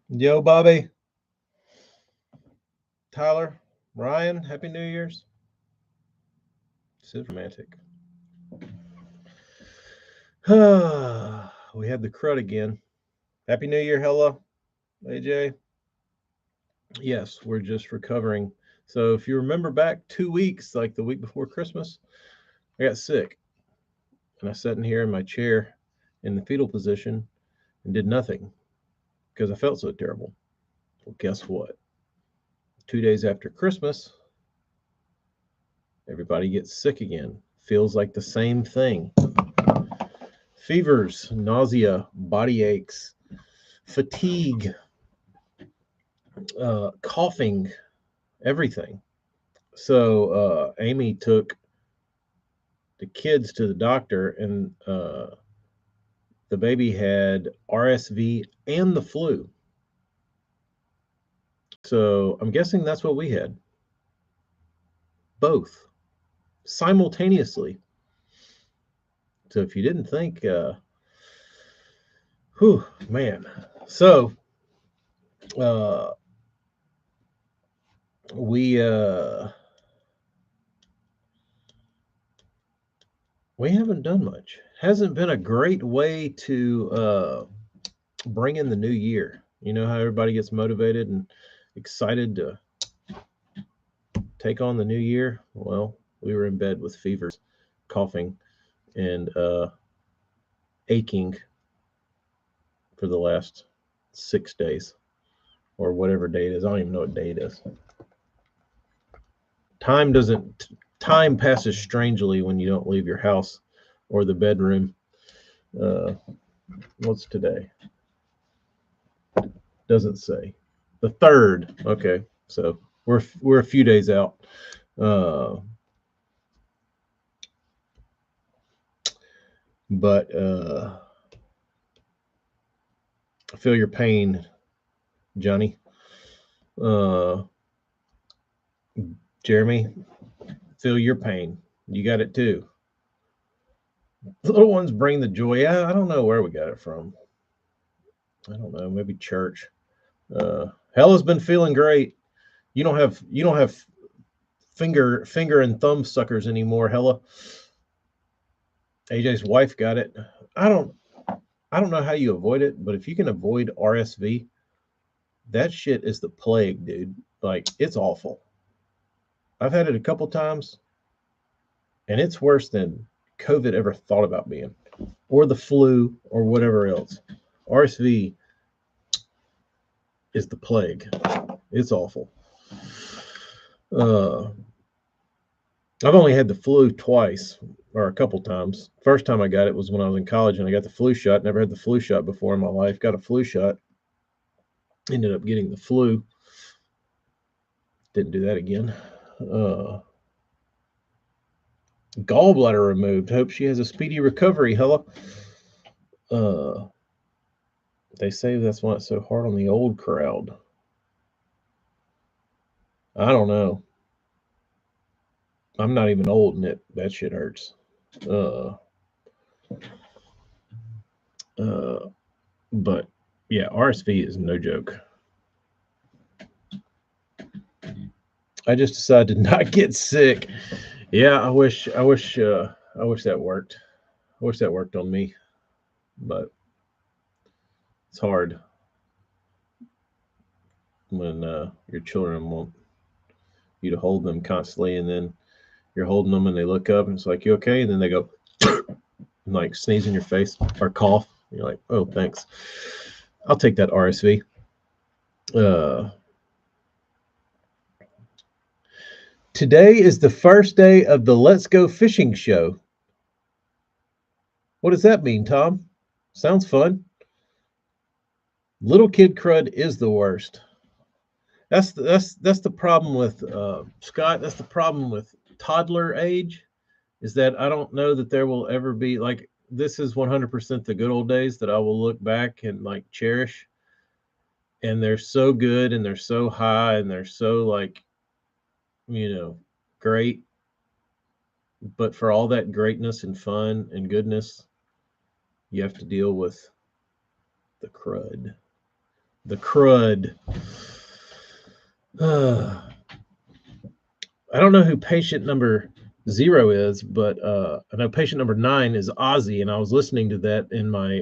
Yo, Bobby, Tyler, Ryan, Happy New Year's. This is romantic. We had the crud again. Happy New Year, hello, AJ. Yes, we're just recovering. So if you remember back 2 weeks, like the week before Christmas, I got sick and I sat in here in my chair in the fetal position and did nothing because I felt so terrible. Well, guess what? 2 days after Christmas, everybody gets sick again. Feels like the same thing. Fevers, nausea, body aches, fatigue, coughing, everything. So Amy took the kids to the doctor, and the baby had RSV and the flu. So I'm guessing that's what we had, both simultaneously. So if you didn't think, whew, man. So uh, we we haven't done much. Hasn't been a great way to bring in the new year. You know how everybody gets motivated and excited to take on the new year? Well, we were in bed with fevers, coughing, and aching for the last 6 days or whatever day it is. I don't even know what day it is. Time doesn't time passes strangely when you don't leave your house or the bedroom. Uh, what's today? Doesn't say. The third. Okay, so we're a few days out. Uh, but I feel your pain, Johnny. Uh, Jeremy, feel your pain. You got it too. The little ones bring the joy. I don't know where we got it from. I don't know. Maybe church. Hella's been feeling great. You don't have finger and thumb suckers anymore. Hella. AJ's wife got it. I don't I don't know how you avoid it, but if you can avoid RSV, that shit is the plague, dude. Like it's awful. I've had it a couple times, and it's worse than COVID ever thought about being, or the flu, or whatever else. RSV is the plague. It's awful. Uh, I've only had the flu twice, or a couple times. First time I got it was when I was in college, and I got the flu shot. Never had the flu shot before in my life. Got a flu shot. Ended up getting the flu. Didn't do that again. Uh, Gallbladder removed. Hope she has a speedy recovery. Hella. Uh, they say that's why it's so hard on the old crowd. I don't know. I'm not even old, and that shit hurts. Uh, uh, but yeah, RSV is no joke. I just decided to not get sick. Yeah, I wish that worked. I wish that worked on me, but it's hard when your children want you to hold them constantly, and then you're holding them, and they look up, and it's like, "You okay?" And then they go and like sneeze in your face or cough. You're like, "Oh, thanks. I'll take that RSV." Uh, Today is the first day of the Let's Go Fishing show. What does that mean, Tom? Sounds fun. Little kid crud is the worst. That's the problem with Scott. That's the problem with toddler age, is that I don't know that there will ever be like this is 100% the good old days that I will look back and like cherish. And they're so good and they're so high and they're so like you know great. But for all that greatness and fun and goodness, you have to deal with the crud. the crud. I don't know who patient number 0 is, but I know patient number 9 is Ozzy, and I was listening to that in my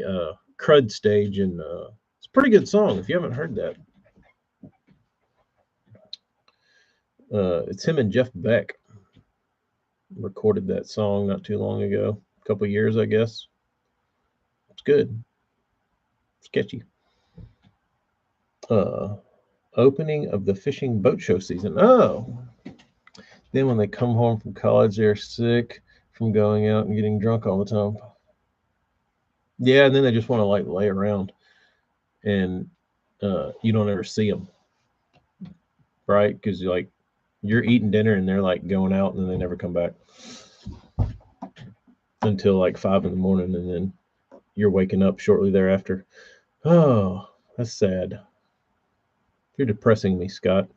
crud stage, and it's a pretty good song if you haven't heard that. It's him and Jeff Beck recorded that song not too long ago, a couple years, I guess. It's good. It's catchy. Opening of the fishing boat show season. Oh. Then when they come home from college, they're sick from going out and getting drunk all the time. Yeah, and then they just want to like lay around, and you don't ever see them, right? Because you're eating dinner and they're like going out, and then they never come back until like 5 a.m, and then you're waking up shortly thereafter. Oh, that's sad. You're depressing me, Scott.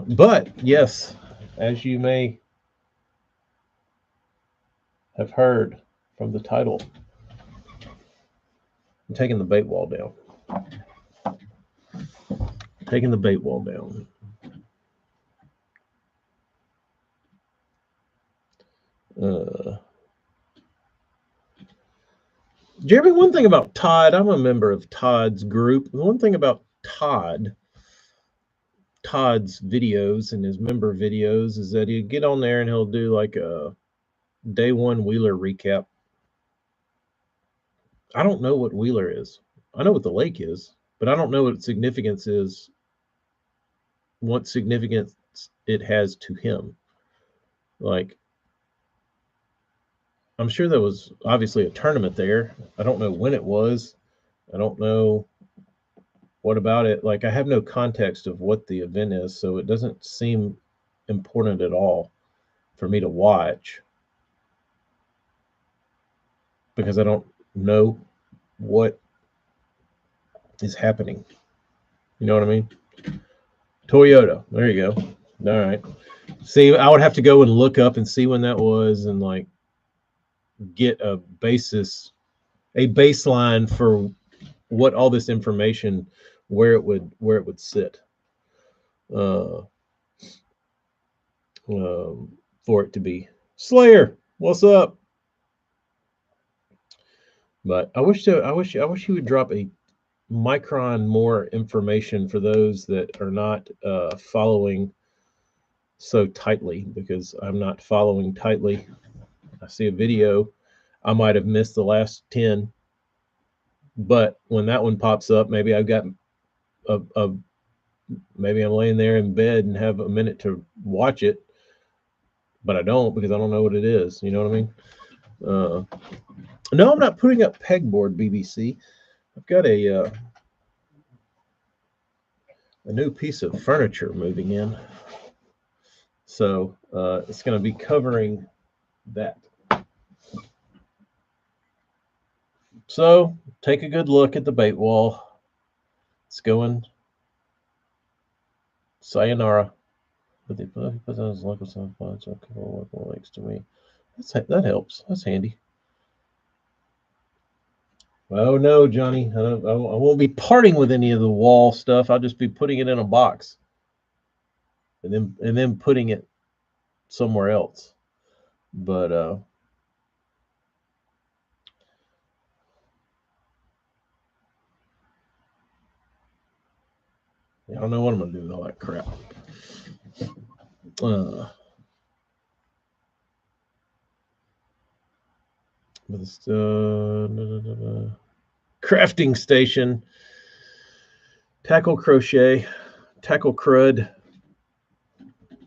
But yes, as you may have heard from the title, I'm taking the bait wall down. Taking the bait wall down. Jeremy, one thing about Todd, I'm a member of Todd's group. One thing about Todd's videos and his member videos is that he'll get on there and he'll do like a day one Wheeler recap. I don't know what Wheeler is. I know what the lake is, but I don't know what significance is, what significance it has to him. Like, I'm sure there was obviously a tournament there. I don't know when it was. I don't know what about it. Like, I have no context of what the event is, so it doesn't seem important at all for me to watch because I don't know what is happening. You know what I mean? Toyota. There you go. All right. See, I would have to go and look up and see when that was and like get a baseline for what all this information, where it would sit, for it to be. Slayer, what's up? But I wish he would drop a micron more information for those that are not following so tightly, because I'm not following tightly. I see a video, I might have missed the last 10, but when that one pops up, maybe I've got maybe I'm laying there in bed and have a minute to watch it, but I don't because I don't know what it is. You know what I mean? No, I'm not putting up pegboard, BBC. I've got a new piece of furniture moving in, so it's going to be covering that. So take a good look at the bait wall. It's going sayonara. But they put on his local sound flights or local lakes to me. That helps. That's handy. Oh no, Johnny, I won't be parting with any of the wall stuff. I'll just be putting it in a box, and then putting it somewhere else. But I don't know what I'm gonna do with all that crap. But it's crafting station, tackle crochet, tackle crud.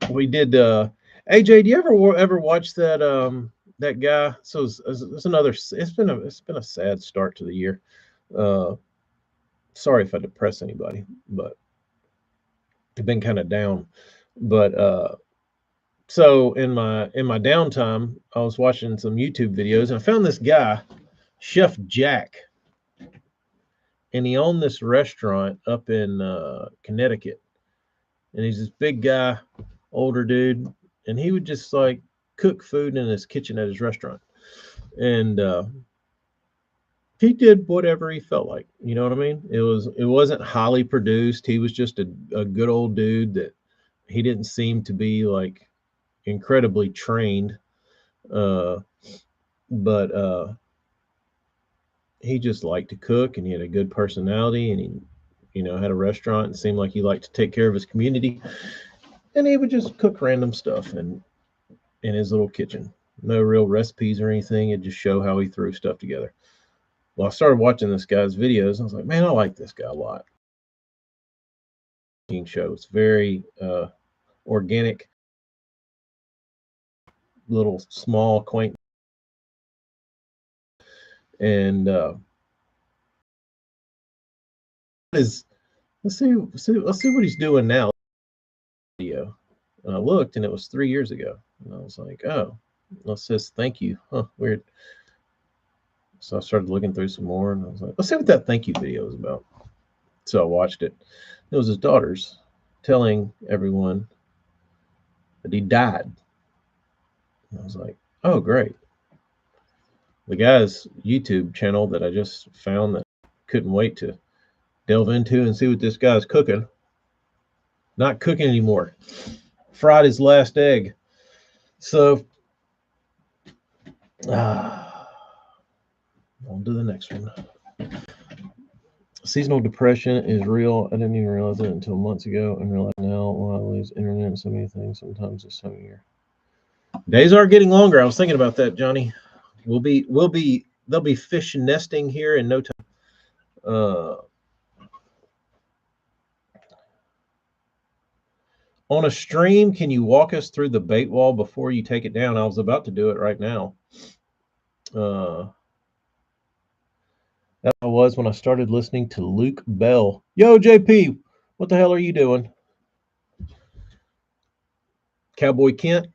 We did. AJ, do you ever watch that that guy? So it's another. It's been a sad start to the year. Sorry if I depress anybody, but I've been kind of down. But so in my downtime, I was watching some YouTube videos and I found this guy, Chef Jack, and he owned this restaurant up in Connecticut. And he's this big guy, older dude, and he would just like cook food in his kitchen at his restaurant. And he did whatever he felt like. You know what I mean? It wasn't highly produced. He was just a good old dude that he didn't seem to be like incredibly trained. But he just liked to cook, and he had a good personality, and he had a restaurant and seemed like he liked to take care of his community. And he would just cook random stuff in his little kitchen. No real recipes or anything. It just show how he threw stuff together. Well, I started watching this guy's videos, and I was like, man, I like this guy a lot. Show. It's very organic, little small, quaint, and let's see what he's doing now. Video, and I looked, and it was 3 years ago, and I was like, oh, it says thank you. Huh, weird. So I started looking through some more, and I was like, let's see what that thank you video is about. So I watched it. It was his daughters telling everyone that he died. And I was like, oh, great. The guy's YouTube channel that I just found that I couldn't wait to delve into and see what this guy's cooking. Not cooking anymore. Fried his last egg. So, on to the next one. Seasonal depression is real. I didn't even realize it until months ago, and realize now while I lose internet and so many things sometimes this time of year. Days are getting longer. I was thinking about that, Johnny. They'll be fish nesting here in no time. On a stream, can you walk us through the bait wall before you take it down? I was about to do it right now. That was when I started listening to Luke Bell. Yo, JP, what the hell are you doing? Cowboy Kent,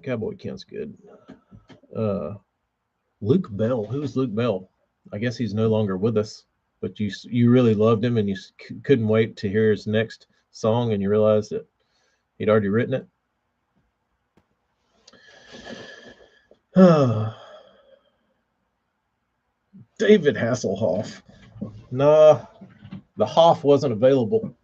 Cowboy Kent's good. Luke Bell, who's Luke Bell? I guess he's no longer with us, but you really loved him, and you couldn't wait to hear his next song, and you realized that he'd already written it. David Hasselhoff. Nah, the Hoff wasn't available.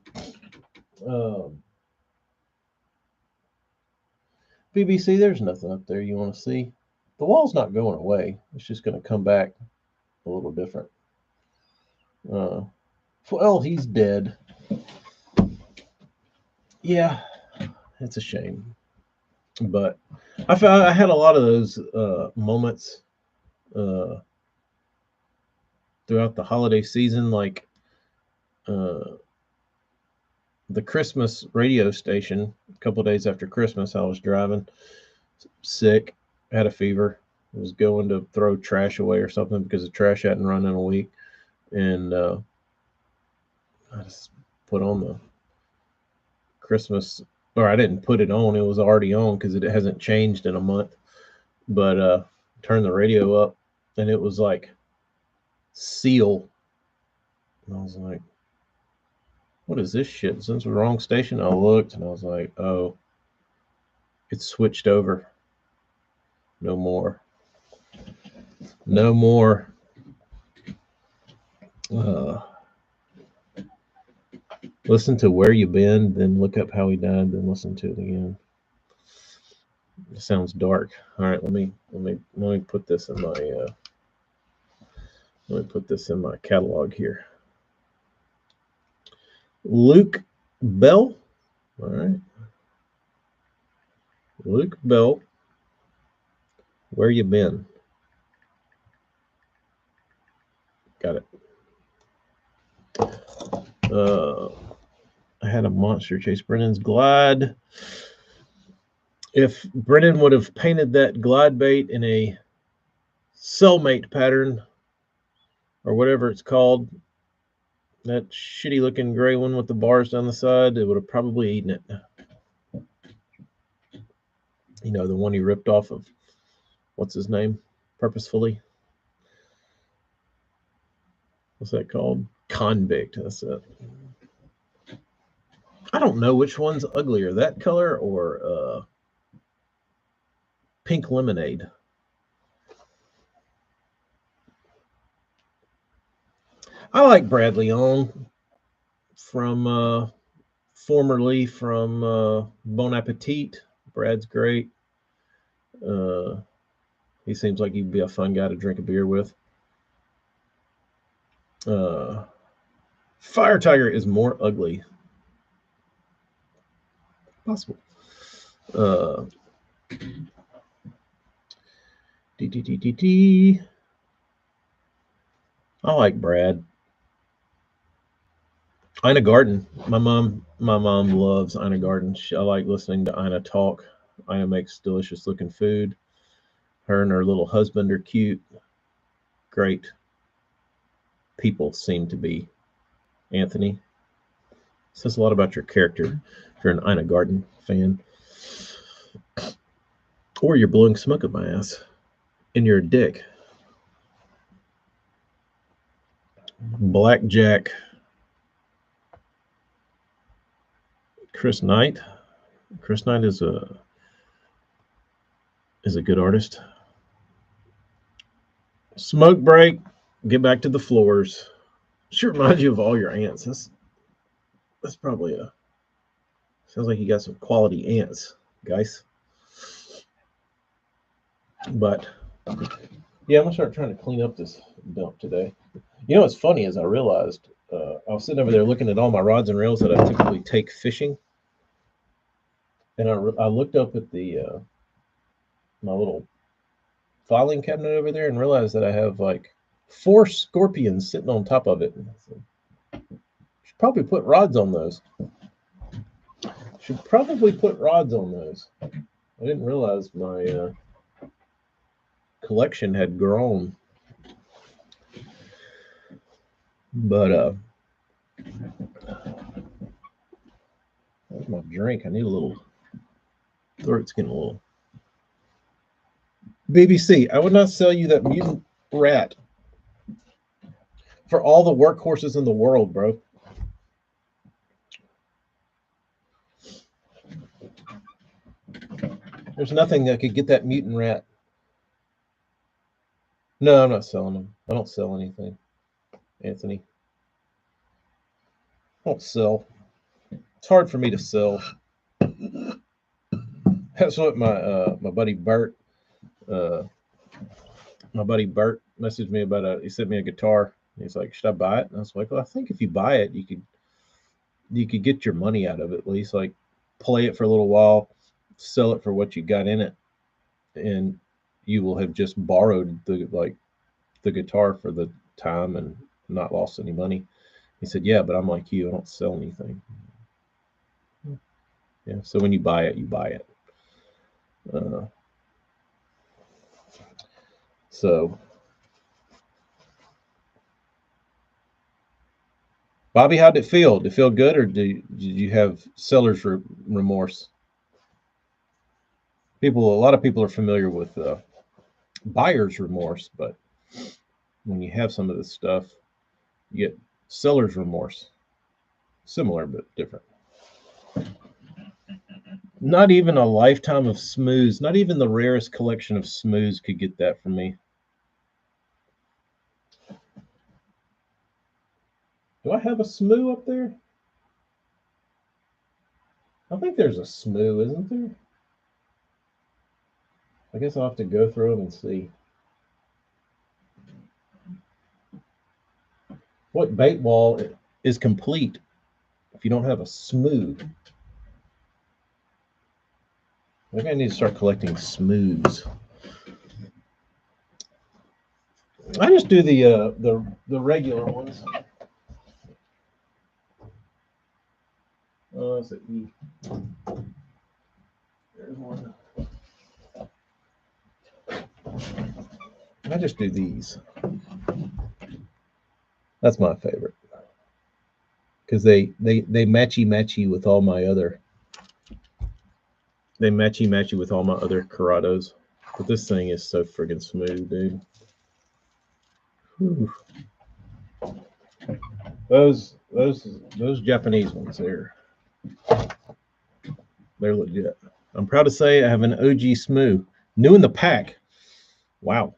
BBC, there's nothing up there you want to see. The wall's not going away. It's just going to come back a little different. Well, he's dead. Yeah, it's a shame. But I had a lot of those moments throughout the holiday season, like the Christmas radio station. A couple of days after Christmas, I was driving, sick, had a fever, was going to throw trash away or something because the trash hadn't run in a week, and I just put on the Christmas, or I didn't put it on, it was already on because it hasn't changed in a month, but turned the radio up, and it was like Seal, and I was like, what is this shit? Since the wrong station, I looked, and I was like, oh, it's switched over. No more. No more. Listen to Where You Been, then look up how he died, then listen to it again. It sounds dark. All right, let me put this in my catalog here. Luke Bell. All right. Luke Bell. Where You Been? Got it. I had a monster chase Brennan's glide. If Brennan would have painted that glide bait in a cellmate pattern or whatever it's called, that shitty looking gray one with the bars down the side, it would have probably eaten it. You know, the one he ripped off of, what's his name, purposefully. What's that called? Convict. That's it. I don't know which one's uglier, that color or pink lemonade. I like Brad Leon from formerly from Bon Appetit. Brad's great. He seems like he'd be a fun guy to drink a beer with. Fire Tiger is more ugly. Possible. I like Brad. Ina Garten. My mom loves Ina Garten. I like listening to Ina talk. Ina makes delicious looking food. Her and her little husband are cute. Great people seem to be. Anthony. Says a lot about your character if you're an Ina Garten fan. Or you're blowing smoke at my ass. And you're a dick. Blackjack. Chris Knight. Chris Knight is a good artist. Smoke break. Get back to the floors. Should remind you of all your ants. That's probably a. Sounds like you got some quality ants, guys. But yeah, I'm gonna start trying to clean up this dump today. You know what's funny is I realized I was sitting over there looking at all my rods and reels that I typically take fishing, and I looked up at the my little filing cabinet over there and realized that I have like 4 scorpions sitting on top of it. Should probably put rods on those. I didn't realize my collection had grown. But where's my drink? I need a little. Throat's getting a little. BBC, I would not sell you that mutant rat for all the workhorses in the world, bro. There's nothing that could get that mutant rat. No, I'm not selling them. I don't sell anything, Anthony. I don't sell. It's hard for me to sell. That's what my buddy Bert. My buddy Bert messaged me about he sent me a guitar. He's like, should I buy it? And I was like, well, I think if you buy it, you could get your money out of it, at least like play it for a little while, sell it for what you got in it, and you will have just borrowed the guitar for the time and not lost any money. He said, yeah, but I'm like you, I don't sell anything. Yeah, so when you buy it, you buy it. So, Bobby, how'd it feel? Did it feel good, or did you have seller's remorse? A lot of people are familiar with buyer's remorse, but when you have some of this stuff, you get seller's remorse. Similar, but different. Not even a lifetime of smooths, not even the rarest collection of smooths could get that from me. Do I have a smoo up there? I think there's a smoo, isn't there? I guess I'll have to go through them and see. What bait wall is complete if you don't have a smoo? I think I need to start collecting smoos. I just do the regular ones. Oh, that's an E. There's one. I just do these. That's my favorite because they matchy with all my other. They matchy with all my other Corrados, but this thing is so friggin' smooth, dude. Whew. Those Japanese ones, they're legit. I'm proud to say I have an OG Smoo. New in the pack. Wow.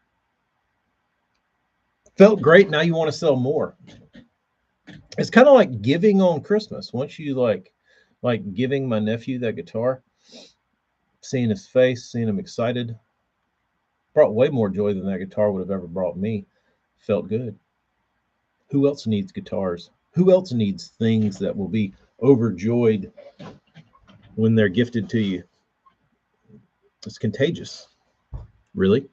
Felt great. Now you want to sell more. It's kind of like giving on Christmas. Once you like giving my nephew that guitar, seeing his face, seeing him excited, brought way more joy than that guitar would have ever brought me. Felt good. Who else needs guitars? Who else needs things that will be overjoyed when they're gifted to you? It's contagious. Really?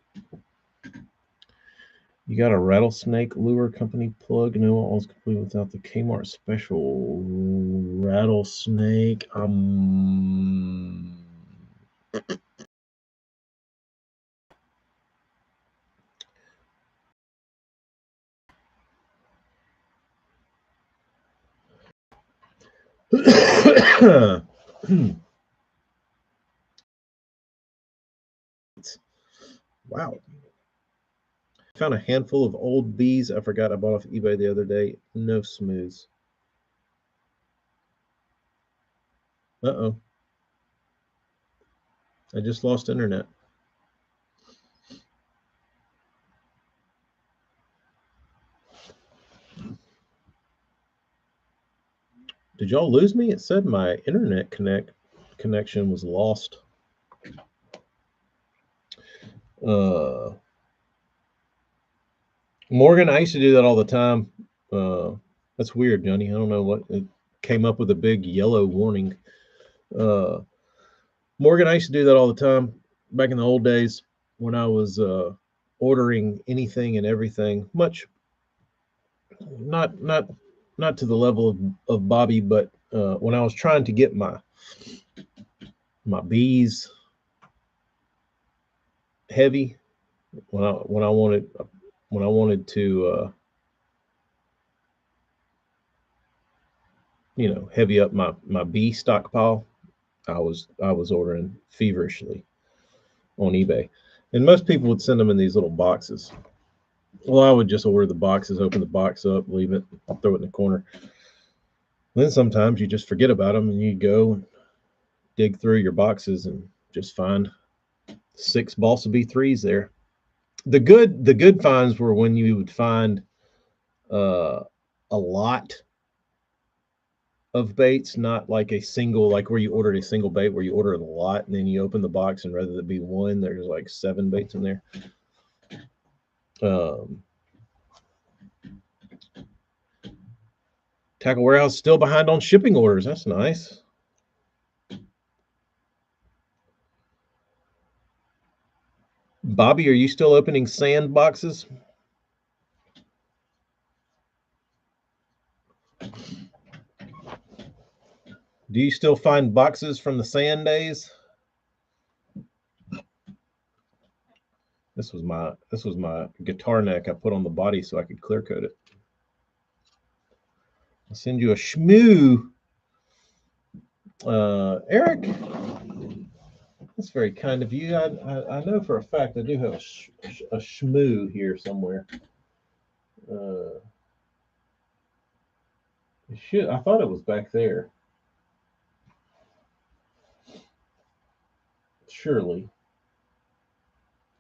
You got a rattlesnake lure company plug? No, almost complete without the Kmart special rattlesnake. Wow. Found a handful of old bees I forgot I bought off eBay the other day. No smooths. Uh-oh. I just lost internet. Did y'all lose me? It said my internet connection was lost. Morgan, I used to do that all the time. That's weird, Johnny. I don't know what it came up with a big yellow warning. Morgan, I used to do that all the time back in the old days when I was ordering anything and everything. Much, not to the level of Bobby, but when I was trying to get my bees heavy, when I wanted to heavy up my bee stockpile, I was ordering feverishly on eBay, and most people would send them in these little boxes. Well, I would just order the boxes, open the box up, leave it, throw it in the corner. Then sometimes you just forget about them, and you go and dig through your boxes and just find 6 Balsa B3s there. The good finds were when you would find a lot of baits, not like a single, like where you ordered a single bait, where you ordered a lot and then you open the box and rather than be one, there's like 7 baits in there. Tackle Warehouse still behind on shipping orders. That's nice. Bobby, are you still opening sand boxes? Do you still find boxes from the sand days? This was my guitar neck I put on the body so I could clear coat it. I'll send you a shmoo. Eric, that's very kind of you. I know for a fact I do have a shmoo here somewhere. I thought it was back there. Surely.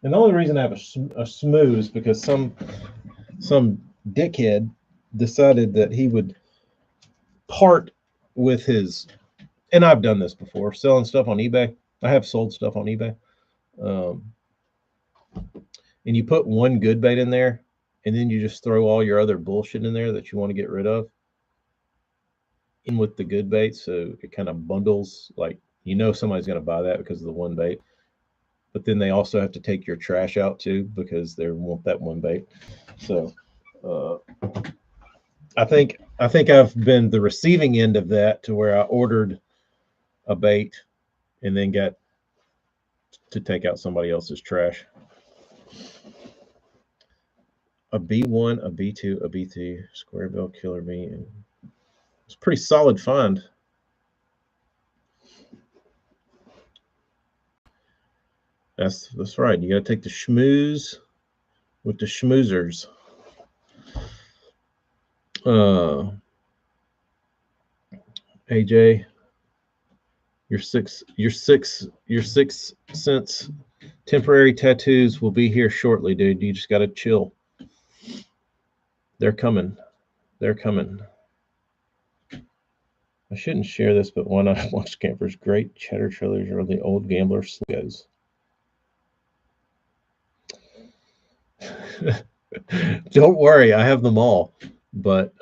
And the only reason I have a shmoo is because some dickhead decided that he would part with his, and I've done this before, selling stuff on eBay. I have sold stuff on eBay. And you put one good bait in there, and then you just throw all your other bullshit in there that you want to get rid of in with the good bait. So it kind of bundles, like, somebody's going to buy that because of the one bait. But then they also have to take your trash out too because they want that one bait. So I think I've been the receiving end of that, to where I ordered a bait and then got to take out somebody else's trash. A B1, a B2, a B3, square bill killer bee. It's a pretty solid find. That's right. You got to take the schmooze with the schmoozers. AJ, your six cents Temporary tattoos will be here shortly, dude. You just got to chill. They're coming. They're coming. I shouldn't share this, but one I watched campers. Great cheddar trailers are the old gambler slogos. Don't worry, I have them all, but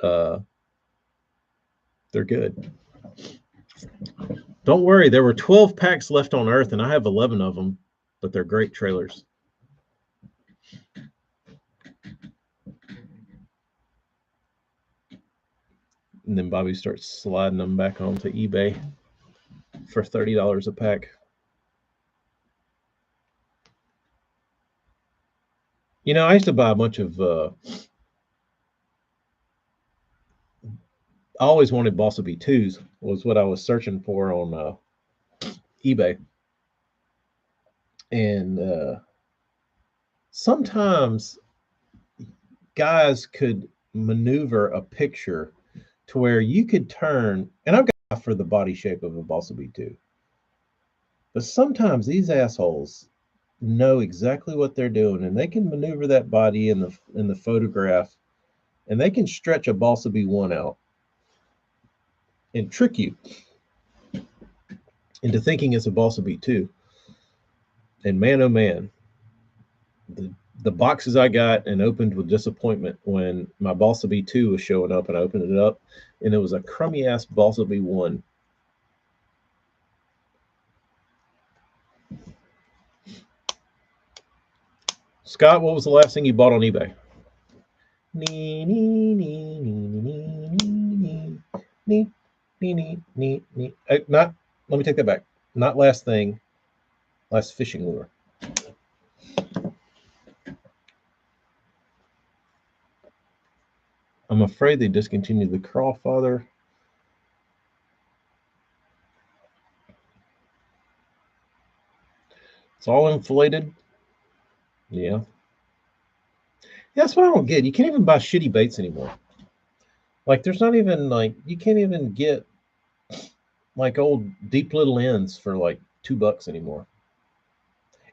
they're good. Don't worry, there were 12 packs left on Earth, and I have 11 of them, but they're great trailers. And then Bobby starts sliding them back onto eBay for $30 a pack. You know, I used to buy a bunch of. I always wanted Bossa B2s. Was what I was searching for on eBay, and sometimes guys could maneuver a picture to where you could turn, and I've got for the body shape of a Bossa B2. But sometimes these assholes know exactly what they're doing, and they can maneuver that body in the photograph, and they can stretch a Bossa B1 out and trick you into thinking it's a Bossa B2. And man, oh man, the boxes I got and opened with disappointment when my Bossa B2 was showing up, and I opened it up, and it was a crummy ass Bossa B1. Scott, what was the last thing you bought on eBay? Not. Let me take that back. Not last thing. Last fishing lure. I'm afraid they discontinued the Crawfather. It's all inflated. Yeah. That's what I don't get. You can't even buy shitty baits anymore. Like, there's not even, like, you can't even get, like, old deep little ends for, like, $2 anymore.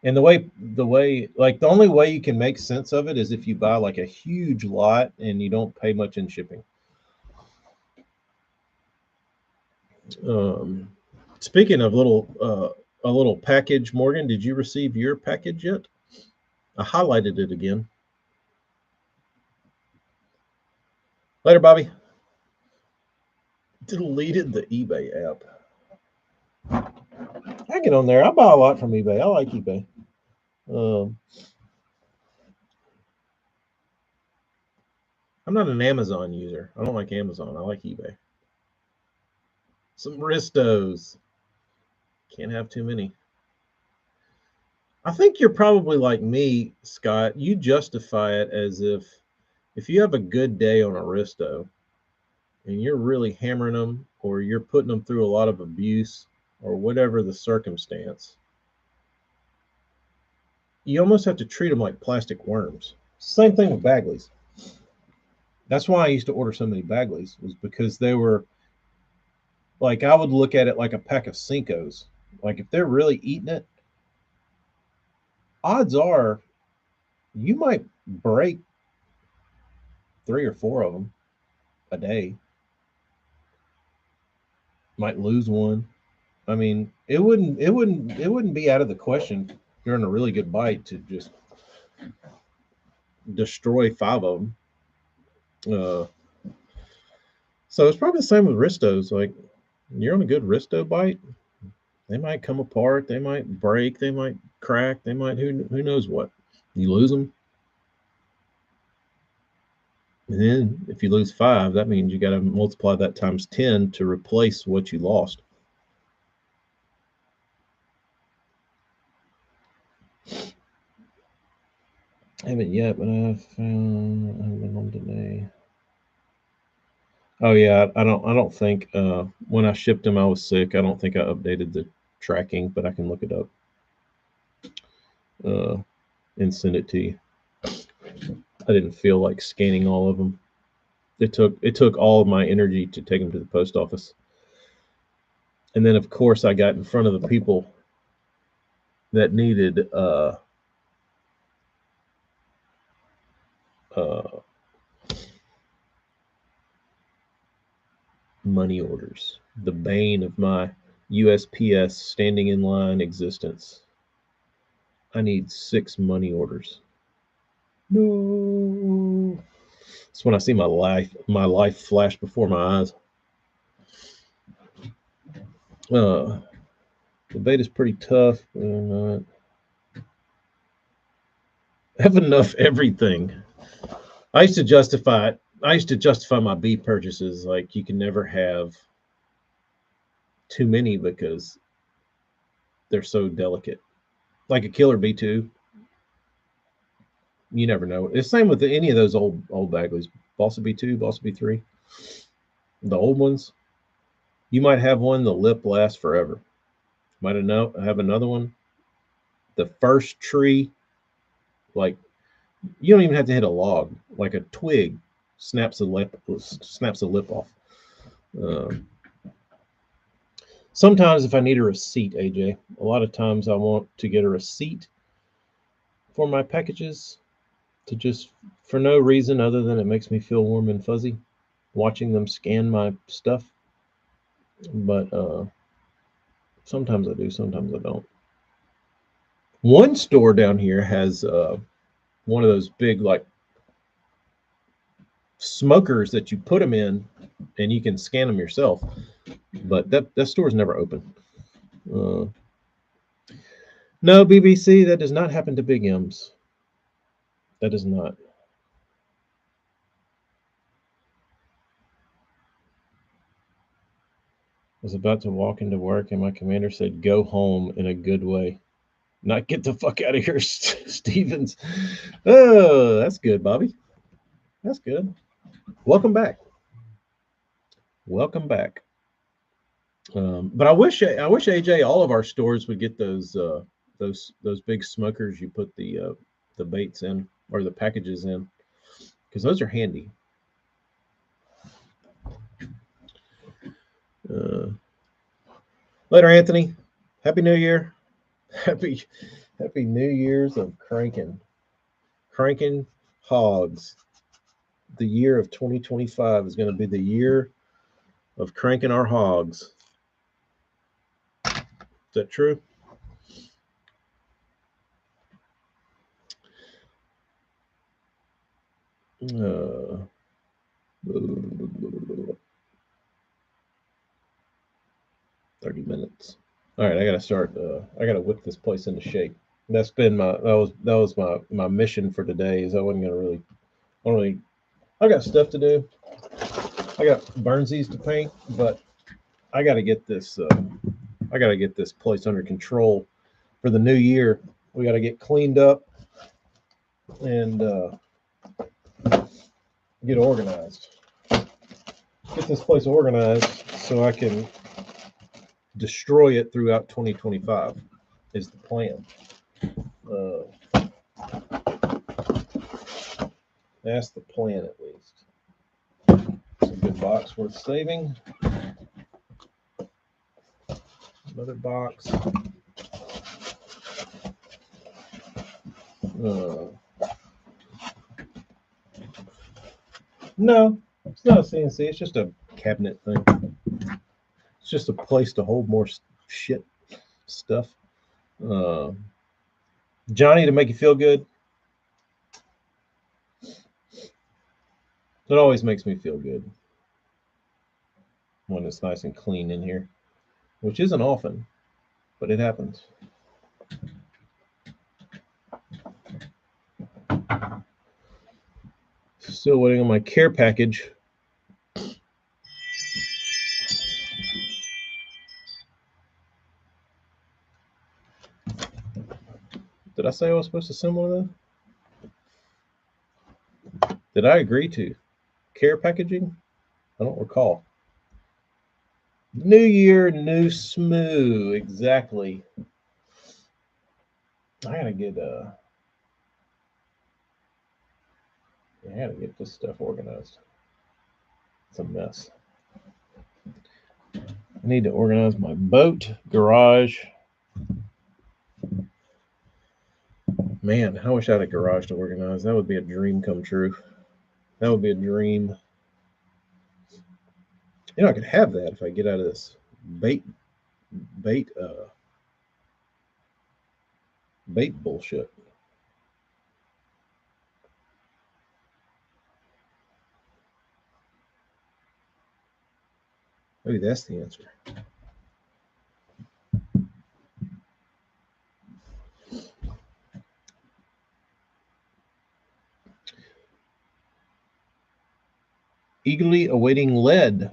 And the way, like, the only way you can make sense of it is if you buy, like, a huge lot and you don't pay much in shipping. Speaking of a little package, Morgan, did you receive your package yet? I highlighted it again. Later, Bobby. Deleted the eBay app. I get on there. I buy a lot from eBay. I like eBay. I'm not an Amazon user. I don't like Amazon. I like eBay. Some Ristos. Can't have too many. I think you're probably like me, Scott. You justify it as if you have a good day on a Risto and you're really hammering them, or you're putting them through a lot of abuse, or whatever the circumstance, you almost have to treat them like plastic worms. Same thing with Bagleys. That's why I used to order so many Bagleys, was because they were like, I would look at it like a pack of Cincos. Like, if they're really eating it, odds are you might break 3 or 4 of them a day. Might lose one. I mean, it wouldn't be out of the question during a really good bite to just destroy 5 of them. So it's probably the same with Ristos. Like, you're on a good Risto bite, they might come apart, they might break, they might crack, they might who knows what. You lose them, and then if you lose 5, that means you got to multiply that times 10 to replace what you lost. I haven't yet, but I've been on today. Oh yeah, I don't think when I shipped them I was sick. I don't think I updated the tracking, but I can look it up and send it to you. I didn't feel like scanning all of them. It took all of my energy to take them to the post office. And then of course I got in front of the people that needed money orders. The bane of my USPS standing in line existence. I need 6 money orders. No. It's when I see my life flash before my eyes. The bait is pretty tough. I have enough everything. I used to justify it. I used to justify my bee purchases like you can never have too many because they're so delicate. Like a killer bee too. You never know. It's the same with any of those old Bagleys. Bossa B2, Bossa B3. The old ones. You might have one, the lip lasts forever. Might have another one. The first tree, like you don't even have to hit a log. Like a twig snaps the lip off. Sometimes if I need a receipt, AJ, a lot of times I want to get a receipt for my packages to just for no reason other than it makes me feel warm and fuzzy watching them scan my stuff. But sometimes I do, sometimes I don't. One store down here has one of those big like smokers that you put them in and you can scan them yourself. But that store's never open. No, BBC, that does not happen to Big M's. That does not. I was about to walk into work and my commander said, "Go home," in a good way. Not get the fuck out of here, Stevens. Oh, that's good, Bobby. That's good. Welcome back. Welcome back. But I wish AJ all of our stores would get those big smokers you put the baits in or the packages in because those are handy. Later, Anthony. Happy New Year. Happy New Year's of cranking hogs. The year of 2025 is going to be the year of cranking our hogs. Is that true? Uh, 30 minutes. All right, I gotta start. I gotta whip this place into shape. That's been that was my mission for today. Is I wasn't gonna really. I got stuff to do. I got Burnsies to paint, but I gotta get this. I gotta get this place under control for the new year. We gotta get cleaned up and get organized. Get this place organized so I can destroy it throughout 2025 is the plan. That's the plan, at least. It's a good box worth saving. Another box. No, it's not a CNC. It's just a cabinet thing. It's just a place to hold more shit stuff. Johnny, to make you feel good. It always makes me feel good when it's nice and clean in here, which isn't often, but it happens. Still waiting on my care package. Did I say I was supposed to send one of those? Did I agree to care packaging? I don't recall. New year, new smooth. Exactly. I gotta get this stuff organized. It's a mess. I need to organize my boat garage. Man, I wish I had a garage to organize. That would be a dream come true. That would be a dream. You know, I could have that if I get out of this bait, bait, bait bullshit. Maybe that's the answer. Eagerly awaiting lead.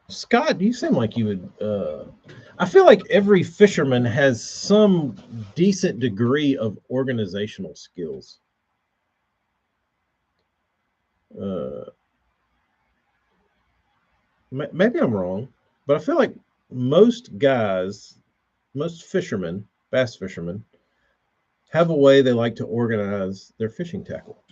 Scott, you seem like you would. I feel like every fisherman has some decent degree of organizational skills. Uh, Maybe I'm wrong, but I feel like most guys, most fishermen, bass fishermen, have a way they like to organize their fishing tackle.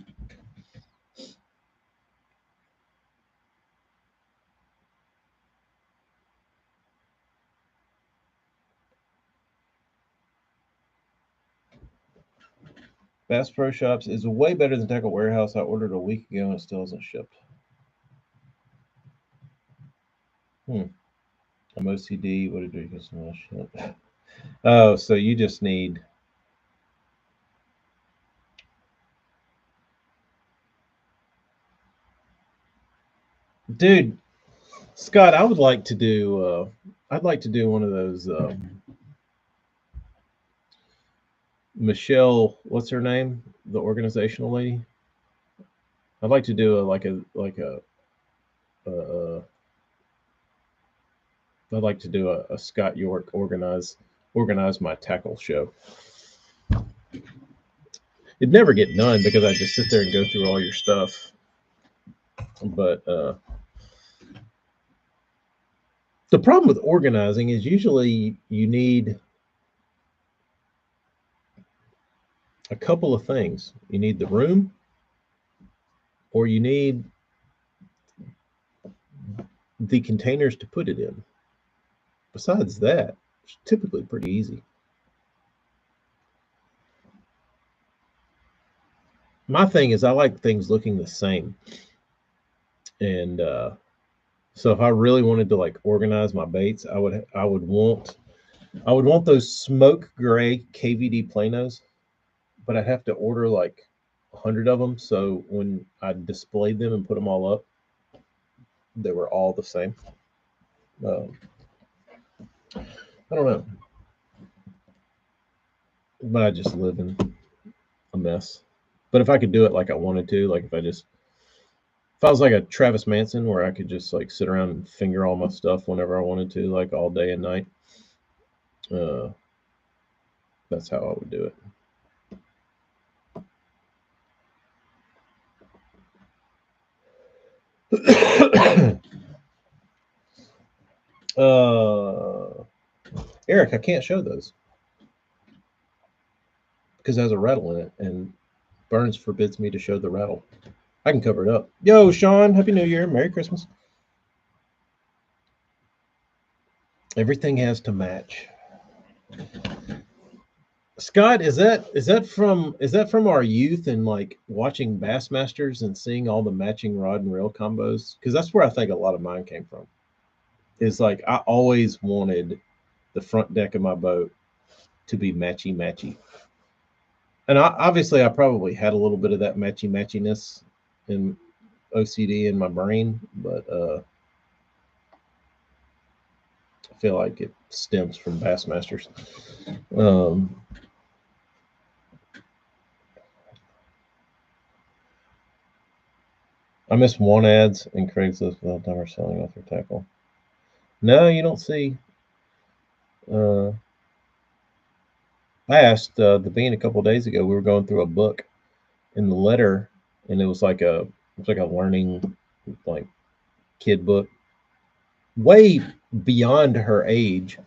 Bass Pro Shops is way better than Tackle Warehouse. I ordered a week ago and it still hasn't shipped. I'm OCD. What did you get some shit? Oh, so you just need. Dude, Scott, I would like to do. I'd like to do one of those. Michelle, what's her name? The organizational lady. I'd like to do a I'd like to do a Scott York organize my tackle show. It'd never get done because I just sit there and go through all your stuff. But the problem with organizing is usually you need a couple of things. You need the room, or you need the containers to put it in. Besides that, it's typically pretty easy. My thing is I like things looking the same. And so if I really wanted to like organize my baits, I would want those smoke gray KVD planos, but I'd have to order like 100 of them. So when I displayed them and put them all up, they were all the same. Um, I don't know, but I just live in a mess. But if I could do it like I wanted to, like if I was like a Travis Manson where I could just like sit around and finger all my stuff whenever I wanted to, like all day and night, uh, that's how I would do it. Eric, I can't show those because it has a rattle in it, and Burns forbids me to show the rattle. I can cover it up. Yo, Sean, Happy New Year, Merry Christmas. Everything has to match. Scott, is that from our youth and like watching Bassmasters and seeing all the matching rod and reel combos? Because that's where I think a lot of mine came from. Is like I always wanted the front deck of my boat to be matchy matchy, and obviously I probably had a little bit of that matchy matchiness in OCD in my brain, but I feel like it stems from Bassmasters. Um, I miss one ads and Craigslist without ever selling off their tackle. No, you don't see. Uh, I asked the bean a couple days ago. We were going through a book in the letter, and it was like a learning like kid book, way beyond her age.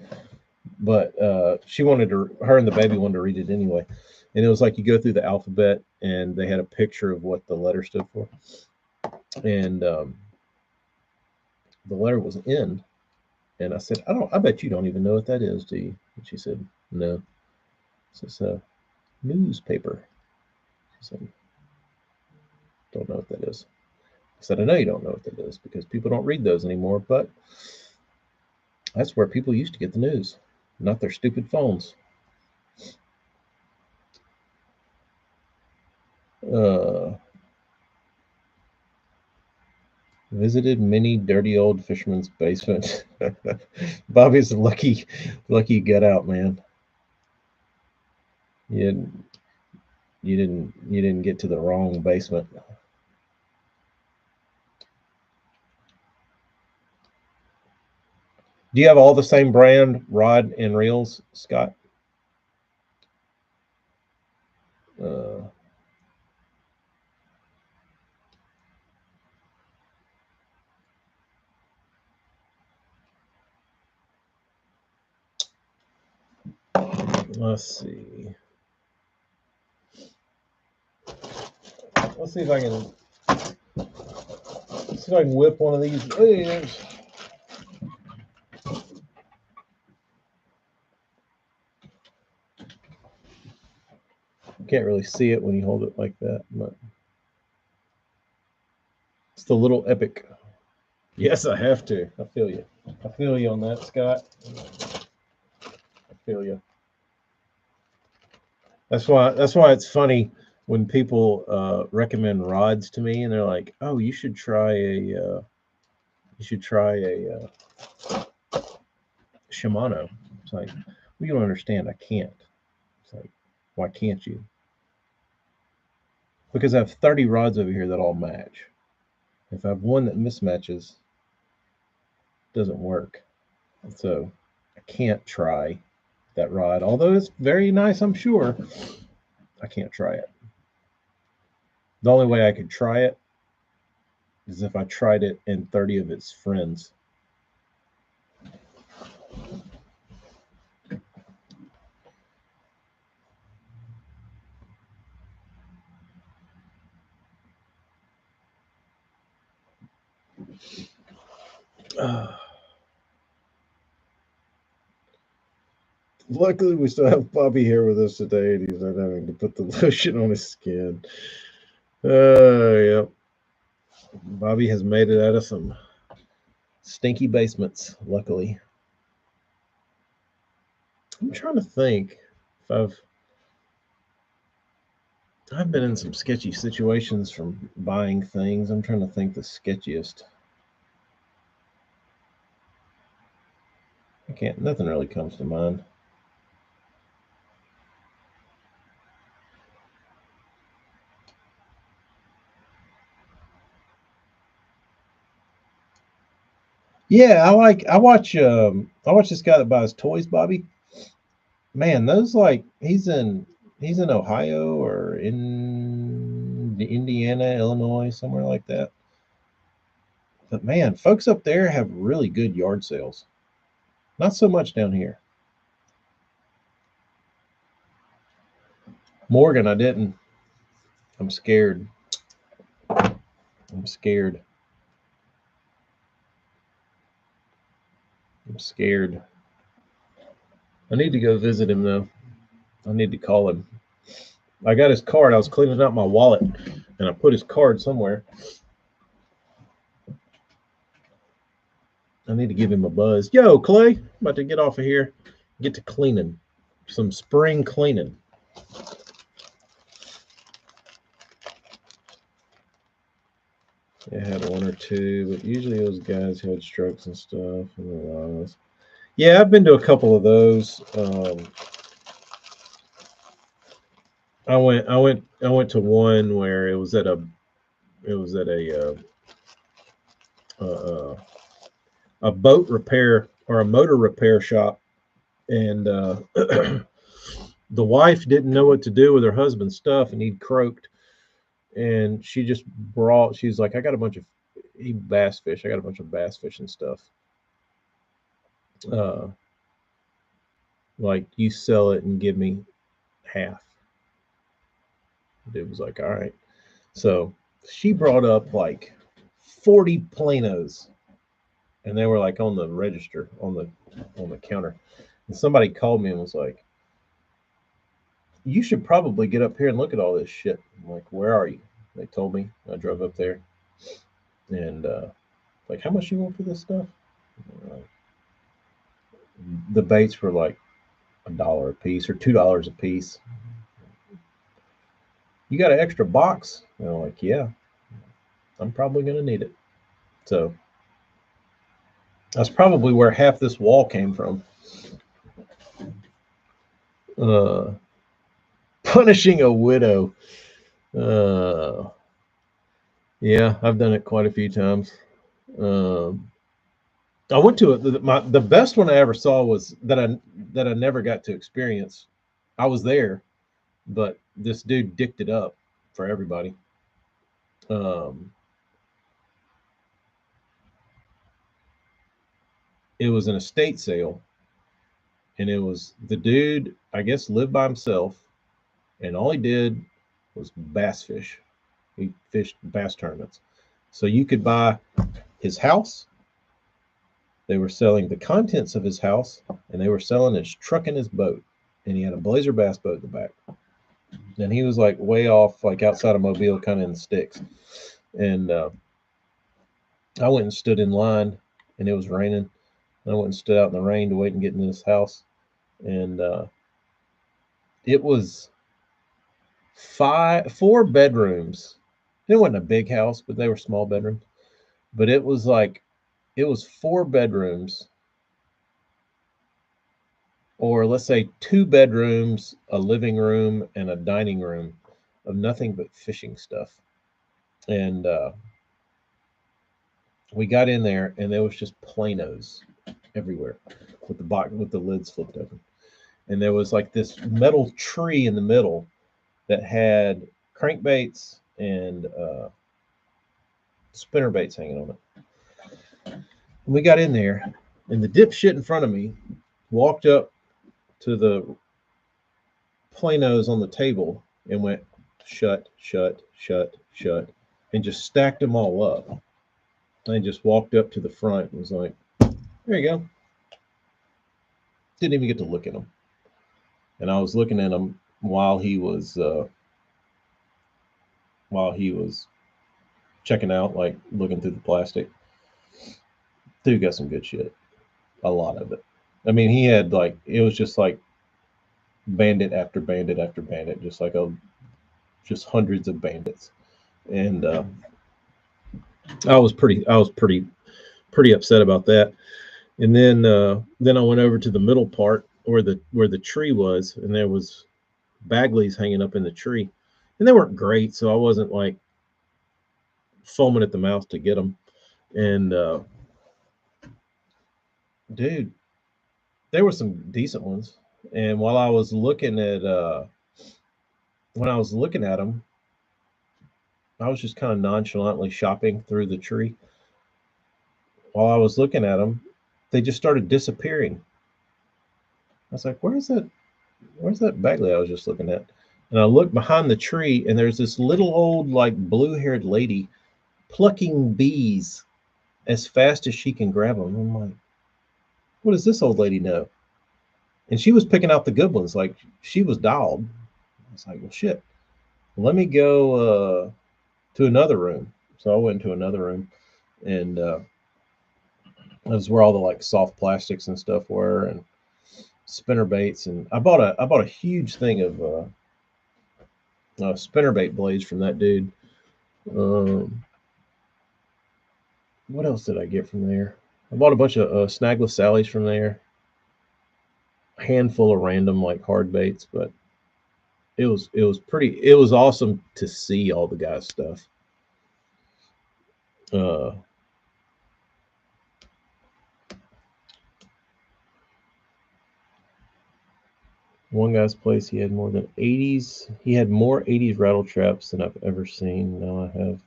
But her and the baby wanted to read it anyway. And it was like you go through the alphabet, and they had a picture of what the letter stood for, and the letter was N, And I said, I bet you don't even know what that is, do you? And she said, no. It's a newspaper. She said, don't know what that is. I said, I know you don't know what that is because people don't read those anymore, but that's where people used to get the news, not their stupid phones. Visited many dirty old fisherman's basement. Bobby's lucky you got out, man. You you didn't get to the wrong basement. Do you have all the same brand rod and reels, Scott? Uh, let's see. Let's see if I can. Let's see if I can whip one of these. Hey, can't really see it when you hold it like that, but it's the little epic. Yes, I have to. I feel you. I feel you on that, Scott. I feel you. That's why it's funny when people recommend rods to me and they're like, "Oh, you should try a Shimano." It's like, well, you don't understand. I can't. It's like, why can't you? Because I have 30 rods over here that all match. If I have one that mismatches, it doesn't work. So I can't try that rod. Although it's very nice, I'm sure. I can't try it. The only way I could try it is if I tried it in 30 of its friends. Luckily, we still have Bobby here with us today, and he's not having to put the lotion on his skin. Yep. Bobby has made it out of some stinky basements, luckily. I'm trying to think if I've been in some sketchy situations from buying things. I'm trying to think the sketchiest. Nothing really comes to mind. Yeah, I watch this guy that buys toys, Bobby. Man, those like he's in Ohio or in Indiana, Illinois, somewhere like that. But man, folks up there have really good yard sales. Not so much down here. Morgan, I didn't. I'm scared. I'm scared. I'm scared. I need to go visit him though. I need to call him. I got his card. I was cleaning out my wallet and I put his card somewhere. I need to give him a buzz. Yo, Clay, I'm about to get off of here. Get to cleaning. Some spring cleaning. They had one or two, but usually those guys had strokes and stuff. And yeah, I've been to a couple of those. I went to one where it was at uh, uh, a boat repair or a motor repair shop, and the wife didn't know what to do with her husband's stuff, and he'd croaked, and she just brought. She's like, I got a bunch of bass fish. I got a bunch of bass fish and stuff. Uh, like you sell it and give me half. Dude was like, all right. So she brought up like 40 planos and they were like on the register on the counter. And somebody called me and was like, "You should probably get up here and look at all this shit." I'm like, "Where are you?" They told me. I drove up there, and like, "How much you want for this stuff?" Like, the baits were like $1 a piece or $2 a piece. You got an extra box? And I'm like, "Yeah, I'm probably gonna need it." So that's probably where half this wall came from. Uh, Punishing a widow. Uh, yeah, I've done it quite a few times. Um, I went to it. The best one I ever saw was that I never got to experience. I was there, but this dude dicked it up for everybody. Um, it was an estate sale, and it was the dude. I guess lived by himself, and all he did was bass fish. He fished bass tournaments, so you could buy his house. They were selling the contents of his house, and they were selling his truck and his boat. And he had a Blazer bass boat in the back. And he was like way off, like outside of Mobile, kind of in the sticks. And I went and stood in line, and it was raining. I went and stood out in the rain to wait and get into this house. And it was four bedrooms. It wasn't a big house, but they were small bedrooms. But it was four bedrooms, or let's say two bedrooms, a living room, and a dining room of nothing but fishing stuff. And we got in there, and there was just planos everywhere with the box with the lids flipped open. And there was like this metal tree in the middle that had crankbaits and spinner baits hanging on it. And we got in there, and the dipshit in front of me walked up to the planos on the table and went shut, shut, shut, shut, and just stacked them all up. And just walked up to the front and was like, "There you go." Didn't even get to look at them. And I was looking at him while he was checking out, like looking through the plastic. Dude got some good shit, a lot of it. I mean, he had like it was just like bandit after bandit after bandit, just like a just hundreds of bandits. And I was pretty upset about that. And then I went over to the middle part where the tree was, and there was Bagleys hanging up in the tree, and they weren't great, so I wasn't like foaming at the mouth to get them. And dude, there were some decent ones. And while I was looking at when I was looking at them, I was just kind of nonchalantly shopping through the tree. While I was looking at them, they just started disappearing. I was like, Where's that Bagley I was just looking at?" And I looked behind the tree, and there's this little old, like blue-haired lady plucking bees as fast as she can grab them. I'm like, what does this old lady know? And she was picking out the good ones, like she was dialed. I was like, well, shit. Let me go to another room. So I went to another room, and that was where all the like soft plastics and stuff were, and spinner baits. And I bought a huge thing of spinner bait blades from that dude. Um, what else did I get from there? I bought a bunch of snagless sallies from there. A handful of random like hard baits, but it was awesome to see all the guys' stuff. Uh, One guy's place, he had more than 80s. He had more 80s rattle traps than I've ever seen. Now I have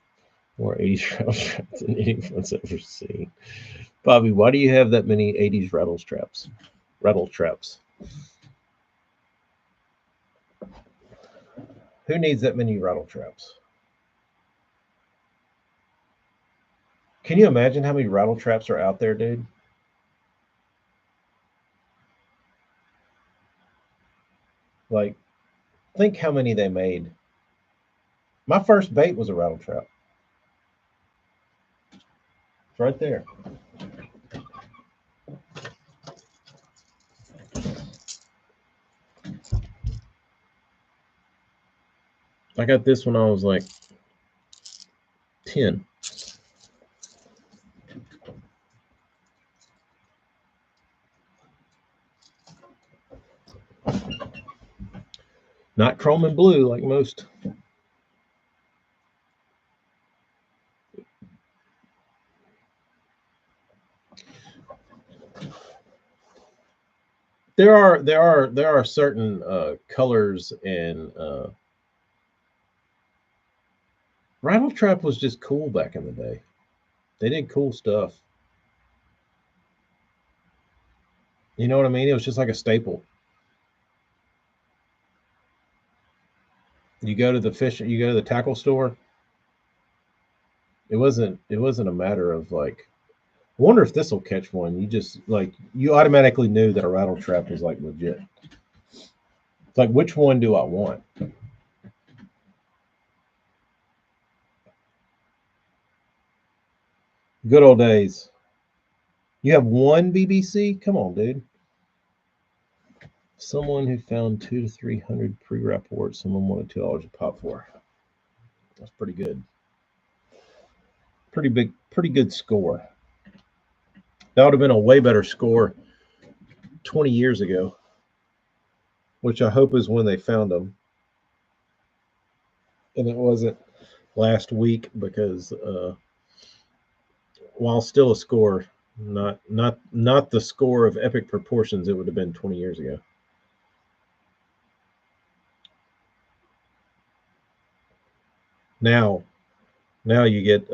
more 80s rattle traps than anyone's ever seen. Bobby, why do you have that many 80s rattle traps? Rattle traps. Who needs that many rattle traps? Can you imagine how many rattle traps are out there, dude? Like, think how many they made. My first bait was a rattle trap. It's right there. I got this when I was like 10. Not chrome and blue like most. There are certain colors and rattle trap was just cool back in the day. They did cool stuff. You know what I mean? It was just like a staple. You go to the tackle store. It wasn't a matter of like, I wonder if this will catch one. You just like you automatically knew that a rattle trap was like legit. It's like, which one do I want? Good old days. You have one BBC? Come on, dude. Someone who found 2 to 300 pre-reports. Someone wanted $2 a pop for. That's pretty good. Pretty good score. That would have been a way better score 20 years ago, which I hope is when they found them. And it wasn't last week because while still a score, not the score of epic proportions it would have been 20 years ago. Now you get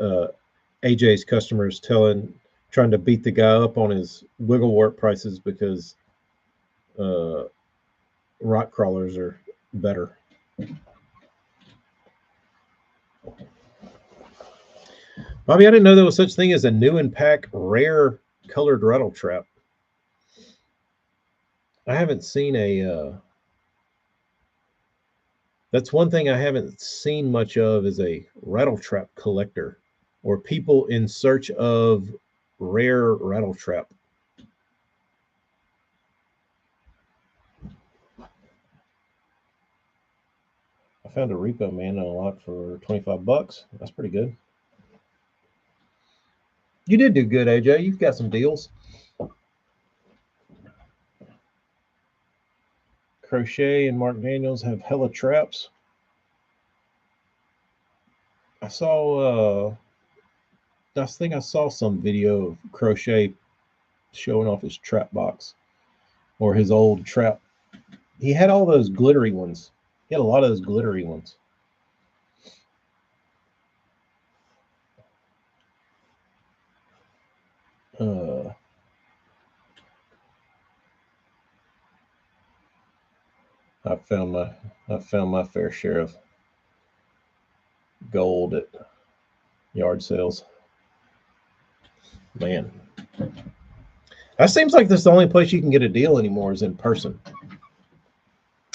AJ's customers trying to beat the guy up on his wigglewort prices because rock crawlers are better. Bobby, I didn't know there was such thing as a new and pack rare colored rattle trap. I haven't seen a. That's one thing I haven't seen much of is a rattle trap collector or people in search of rare rattle trap. I found a repo man on a lot for $25. That's pretty good. You did do good, AJ. You've got some deals. Crochet and Mark Daniels have hella traps. I think I saw some video of Crochet showing off his trap box or his old trap. He had all those glittery ones. He had a lot of those glittery ones. I've found my fair share of gold at yard sales. Man, that seems like that's the only place you can get a deal anymore is in person.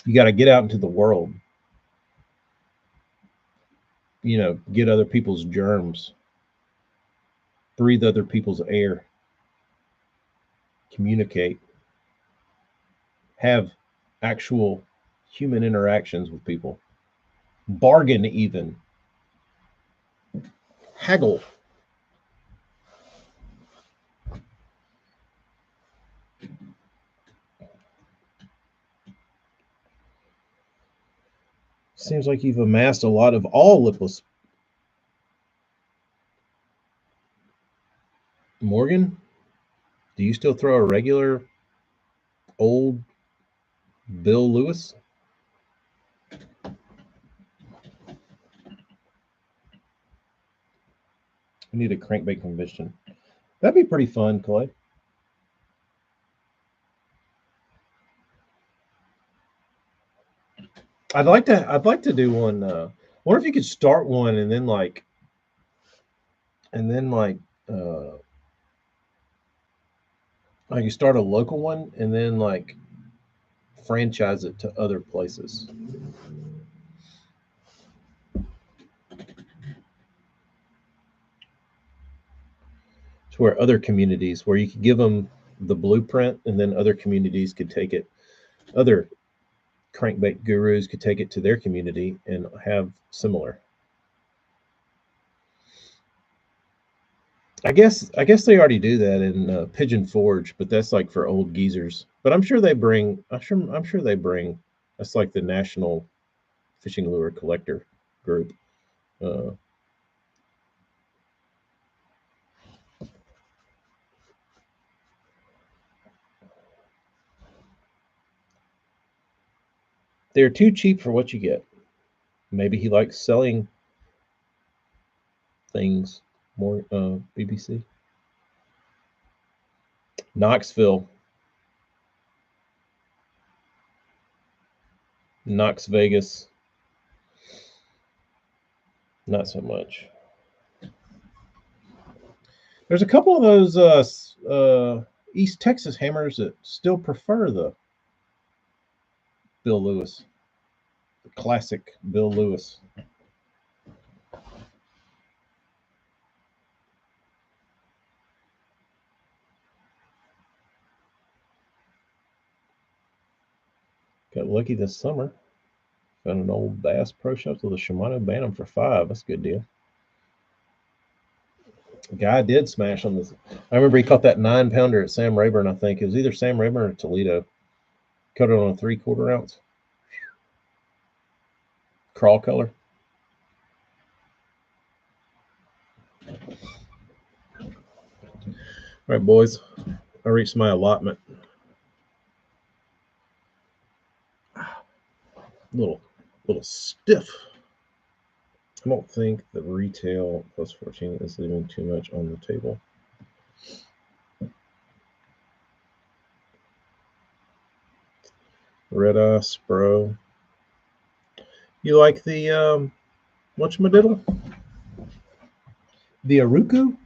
You got to get out into the world. Get other people's germs, breathe other people's air, communicate, have actual human interactions with people, bargain even, haggle. Seems like you've amassed a lot of all lipless. Morgan, do you still throw a regular old Bill Lewis? We need a crankbait convention. That'd be pretty fun, Clay. I'd like to do one. Wonder if you could start one and then like like you start a local one and then like franchise it to other places. To where other communities, where you could give them the blueprint and then other communities could take it, other crankbait gurus could take it to their community and have similar. I guess they already do that in Pigeon Forge, but that's like for old geezers. But I'm sure they bring. I'm sure they bring. That's like the National Fishing Lure Collector group. Uh, they're too cheap for what you get. Maybe he likes selling things more. BBC Knoxville, Knox Vegas, not so much. There's a couple of those East Texas hammers that still prefer the Bill Lewis, the classic Bill Lewis. Got lucky this summer. Found an old Bass Pro Shops with a Shimano Bantam for $5. That's a good deal. The guy did smash on this. I remember he caught that 9 pounder at Sam Rayburn. I think it was either Sam Rayburn or Toledo. Caught it on a 3/4 ounce crawl color. All right, boys. I reached my allotment. Little stiff. I don't think the retail plus 14 is leaving too much on the table. Red Eye Spro. You like the whatchamadiddle? The Aruku?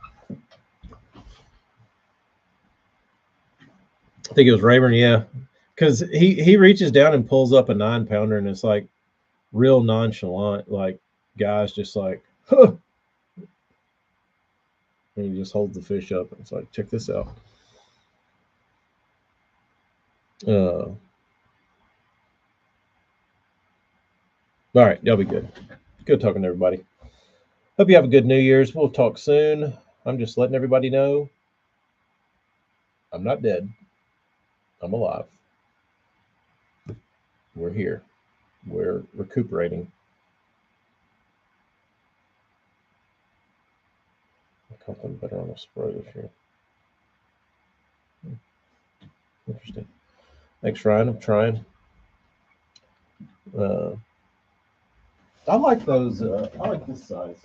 I think it was Rayburn, yeah. Because he reaches down and pulls up a 9 pounder and it's like real nonchalant, like guys just like, huh. And he just holds the fish up and it's like, check this out. All right, y'all be good. Good talking to everybody. Hope you have a good New Year's. We'll talk soon. I'm just letting everybody know I'm not dead. I'm alive. We're here. We're recuperating. I caught them better on a Spro this year. Interesting. Thanks, Ryan. I'm trying. I like those. I like this size.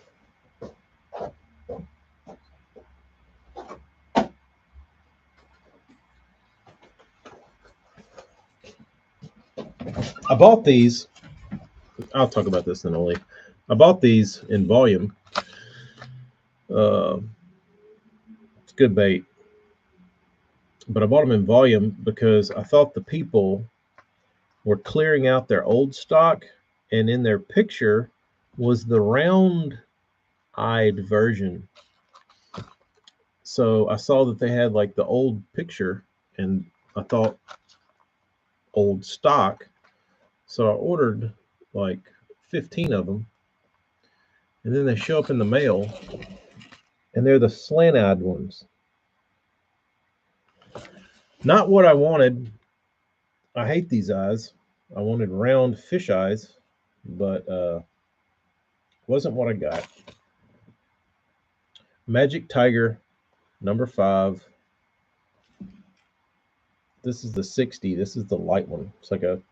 I bought these. I'll talk about this in a leave. I bought these in volume. It's good bait, but I bought them in volume because I thought the people were clearing out their old stock, and in their picture was the round-eyed version. So I saw that they had like the old picture, and I thought old stock. So I ordered like 15 of them, and then they show up in the mail, and they're the slant-eyed ones. Not what I wanted. I hate these eyes. I wanted round fish eyes, but wasn't what I got. Magic Tiger, number 5. This is the 60. This is the light one. It's like a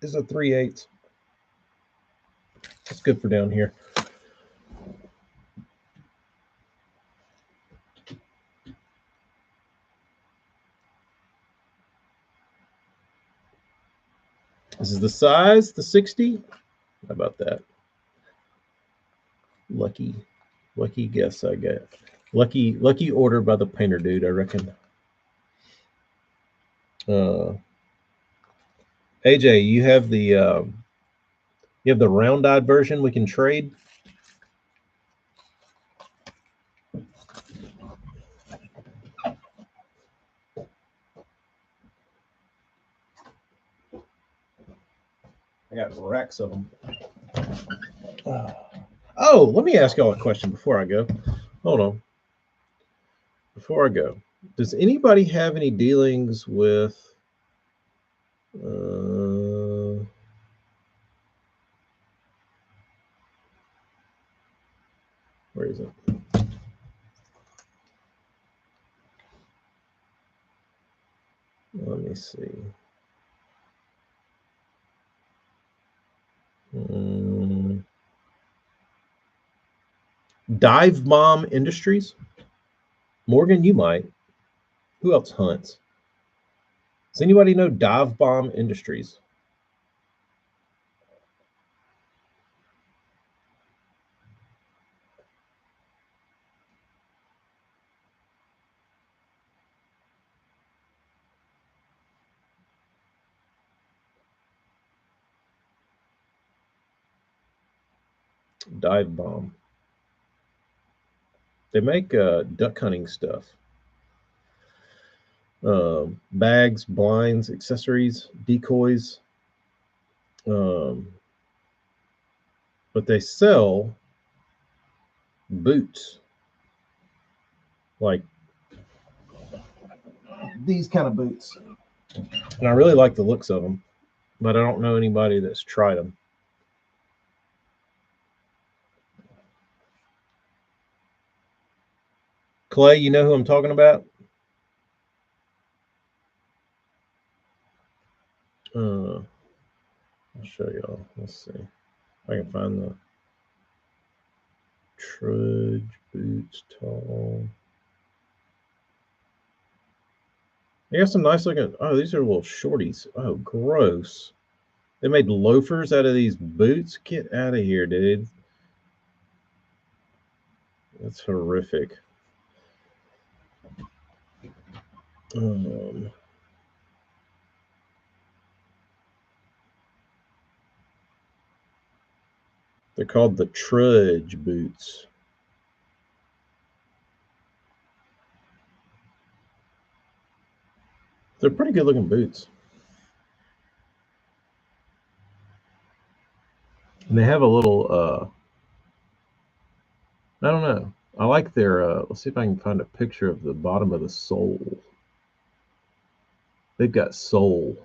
3/8. It's good for down here. This is the size, the 60. How about that? Lucky guess I get. Lucky order by the painter dude, I reckon. AJ, you have the round-eyed version we can trade. I got racks of them. Oh, let me ask y'all a question before I go. Hold on. Before I go, does anybody have any dealings with where is it? Let me see. Dive Bomb Industries? Morgan, you might. Who else hunts? Does anybody know Dive Bomb Industries? Dive Bomb. They make duck hunting stuff. Bags, blinds, accessories, decoys. But they sell boots, like these kind of boots. And I really like the looks of them, but I don't know anybody that's tried them. Clay, you know who I'm talking about? I'll show y'all. Let's see if I can find the Trudge boots tall. They got some nice looking. Oh, these are little shorties. Oh, gross. They made loafers out of these boots. Get out of here, dude. That's horrific. They're called the Trudge boots. They're pretty good looking boots. And they have a little, I don't know. I like their, let's see if I can find a picture of the bottom of the sole. They've got sole.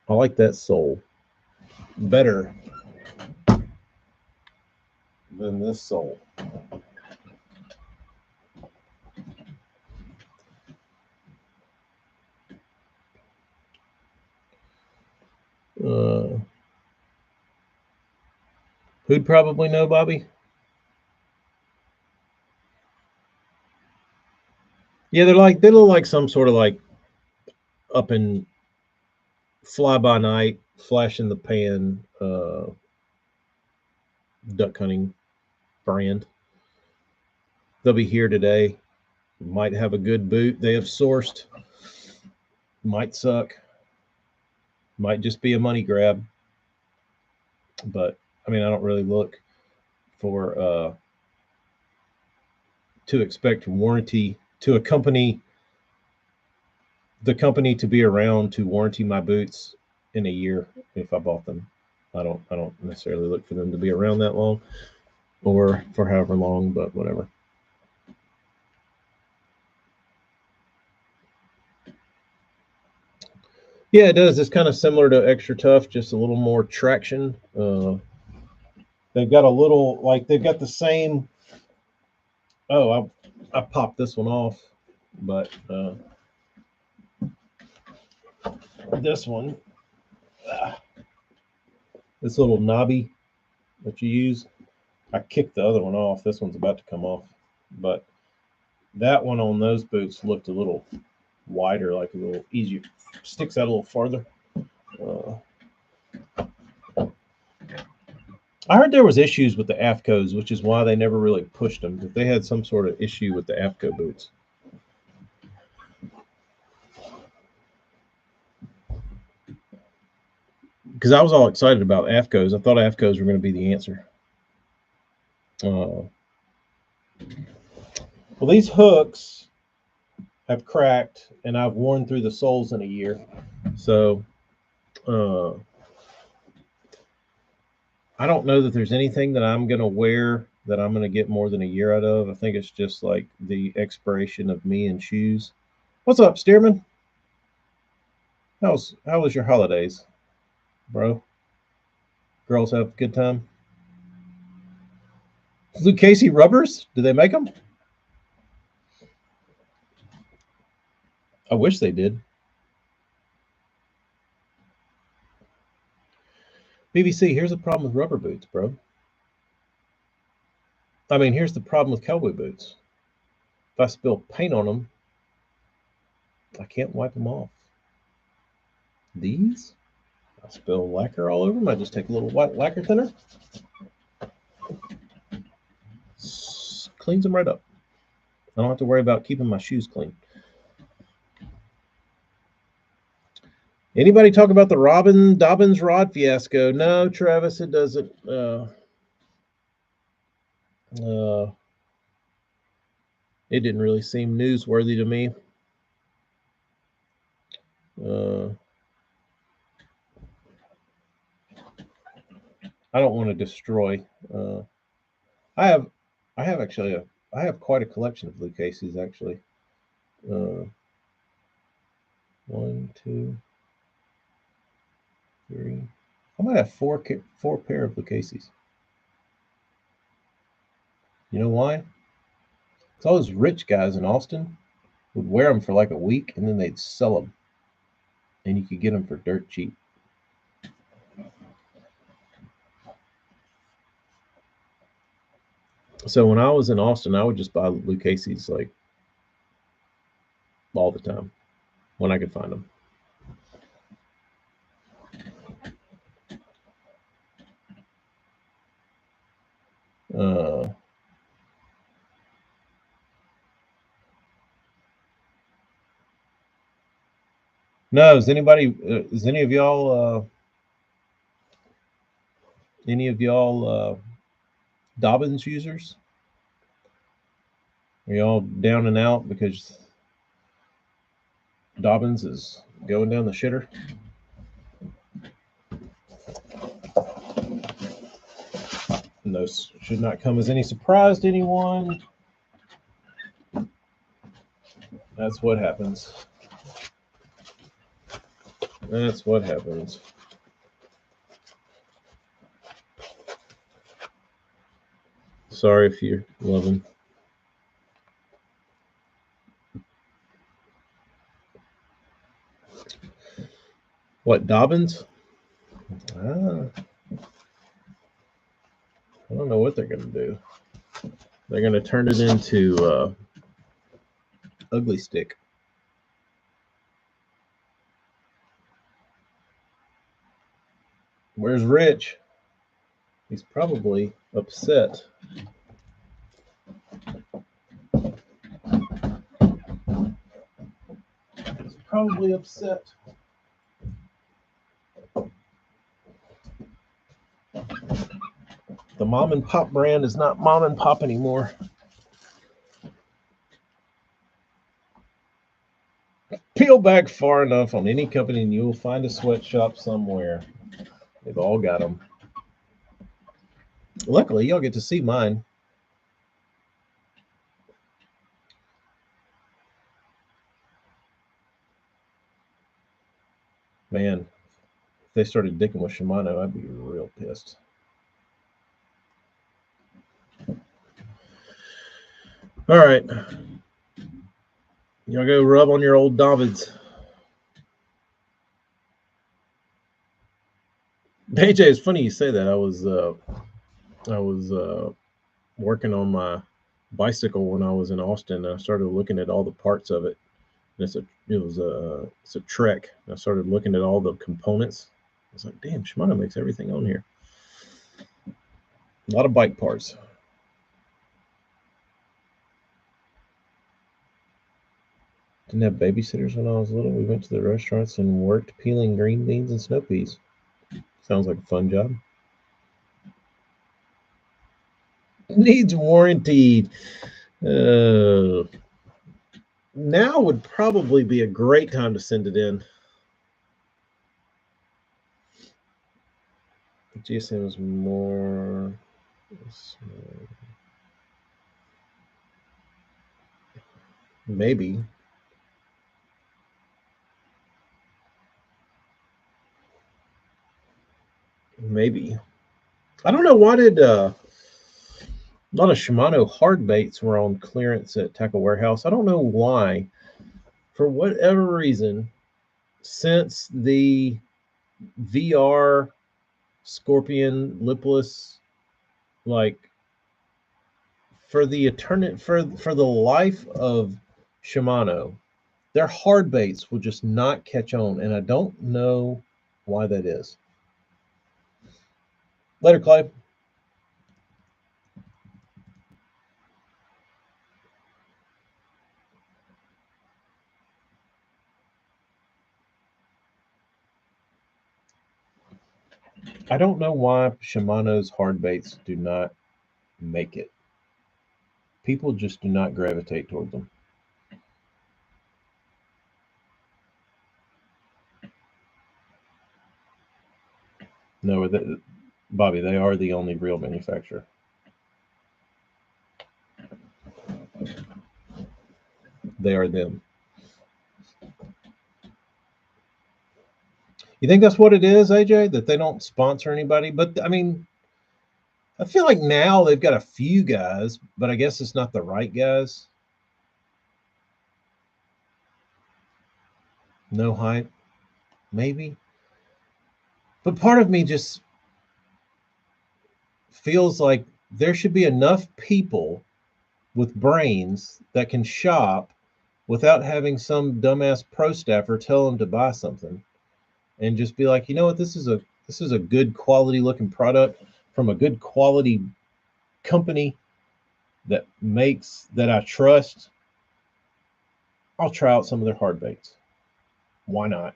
I like that sole better than this sole. Who'd probably know, Bobby? Yeah, they look like some sort of like up in fly by night, flash in the pan duck hunting brand. They'll be here today. Might have a good boot they have sourced. Might suck. Might just be a money grab. But I mean, I don't really look for to expect warranty to accompany the company to be around to warranty my boots in a year if I bought them. I don't necessarily look for them to be around that long or for however long, but whatever. Yeah, it does. It's kind of similar to XtraTuff, just a little more traction. They've got a little like they've got the same. Oh, I popped this one off, but this one, this little knobby that you use, I kicked the other one off. This one's about to come off, but that one on those boots looked a little wider, like a little easier, sticks out a little farther. I heard there was issues with the AFCOs, which is why they never really pushed them. But they had some sort of issue with the AFCO boots. Because I was all excited about AFCOs. I thought AFCOs were going to be the answer. Well, these hooks have cracked, and I've worn through the soles in a year. So I don't know that there's anything that I'm going to wear that I'm going to get more than a year out of. I think it's just like the expiration of me and shoes. What's up, Stearman? How was your holidays, bro? Girls have a good time. Lucchese rubbers? Do they make them? I wish they did. BBC, here's the problem with rubber boots, bro. I mean, here's the problem with cowboy boots. If I spill paint on them, I can't wipe them off. These? I spill lacquer all over them. I just take a little white lacquer thinner. Cleans them right up. I don't have to worry about keeping my shoes clean. Anybody talk about the Dobbins rod fiasco? No, Travis, it doesn't. It didn't really seem newsworthy to me. I don't want to destroy. I have quite a collection of Lucchese's actually. 1, 2, 3. I might have four pair of Lucchese's. You know why? It's all those rich guys in Austin would wear them for like a week and then they'd sell them, and you could get them for dirt cheap. So when I was in Austin, I would just buy Lucchese's like all the time when I could find them. No, is any of y'all Dobbins users? Are y'all down and out because Dobbins is going down the shitter? No, should not come as any surprise to anyone. That's what happens. That's what happens. Sorry if you're loving. What, Dobbins? I don't know what they're going to do. They're going to turn it into Ugly Stick. Where's Rich? He's probably upset. He's probably upset. The mom and pop brand is not mom and pop anymore. Peel back far enough on any company and you'll find a sweatshop somewhere. They've all got them. Luckily, y'all get to see mine. Man, if they started dicking with Shimano, I'd be real pissed. All right. Y'all go rub on your old Dobbins. AJ, it's funny you say that. I was working on my bicycle when I was in Austin. I started looking at all the parts of it. And it's a Trek. I started looking at all the components. I was like, damn, Shimano makes everything on here. A lot of bike parts. Didn't have babysitters when I was little. We went to the restaurants and worked peeling green beans and snow peas. Sounds like a fun job. Needs warranty. Uh, now would probably be a great time to send it in. GSM is more. Maybe. Maybe. I don't know. Why did a lot of Shimano hard baits were on clearance at Tackle Warehouse? I don't know why. For whatever reason, since the VR Scorpion lipless, like for the for the life of Shimano, their hard baits will just not catch on, and I don't know why that is. Later, Clay. I don't know why Shimano's hard baits do not make it. People just do not gravitate toward them. No, Bobby, they are the only real manufacturer. They are them. You think that's what it is, AJ? That they don't sponsor anybody? But I mean, I feel like now they've got a few guys, but I guess it's not the right guys. No hype, maybe. But part of me just feels like there should be enough people with brains that can shop without having some dumbass pro staffer tell them to buy something, and just be like, you know what, this is a good quality looking product from a good quality company that makes that I trust. I'll try out some of their hard baits. Why not?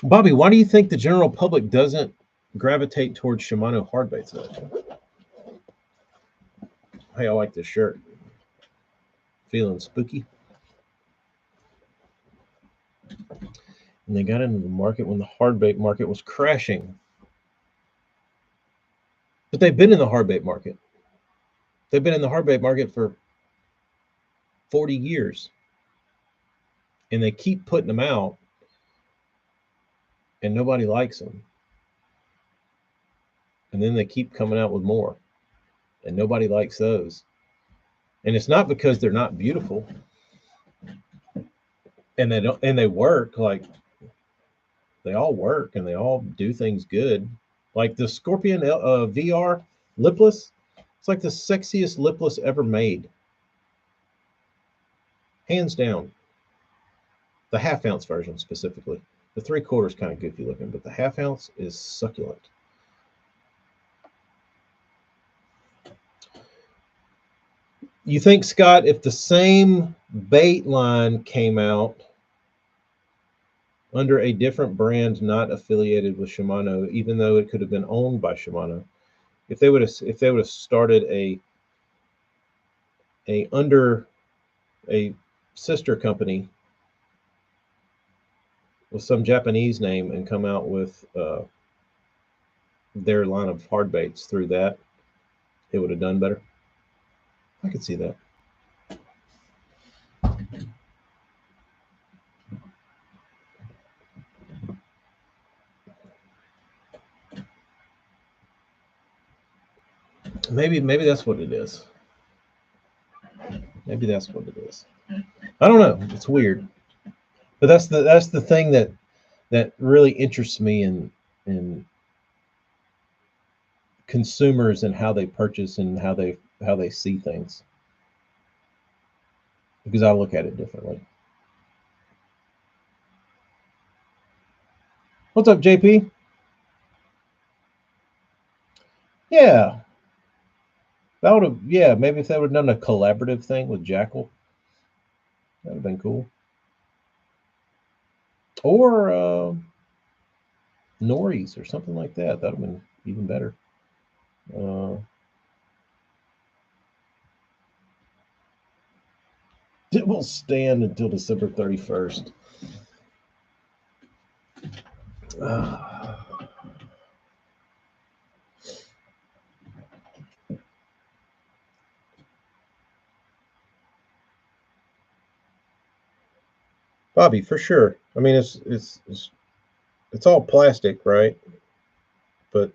Bobby, why do you think the general public doesn't gravitate towards Shimano hard baits? Hey, I like this shirt. Feeling spooky. And they got into the market when the hard bait market was crashing. But they've been in the hard bait market. They've been in the hard bait market for 40 years. And they keep putting them out, and nobody likes them. And then they keep coming out with more, and nobody likes those. And it's not because they're not beautiful, and they don't, and they work. Like, they all work and they all do things good. Like the Scorpion VR lipless, it's like the sexiest lipless ever made, hands down. The half ounce version specifically. The 3/4 is kind of goofy looking, but the half ounce is succulent. You think, Scott, if the same bait line came out under a different brand not affiliated with Shimano, even though it could have been owned by Shimano, if they would have started a under a sister company with some Japanese name and come out with their line of hard baits through that, it would have done better. I could see that. Maybe that's what it is. Maybe that's what it is. I don't know. It's weird, but that's the thing that really interests me in consumers and how they purchase and how they see things, because I look at it differently. What's up, JP? Yeah, that would have. Yeah, maybe if they would have done a collaborative thing with Jackal, that would have been cool. Or Norries or something like that. That would have been even better. It will stand until December 31st. Bobby, for sure. I mean, it's all plastic, right? But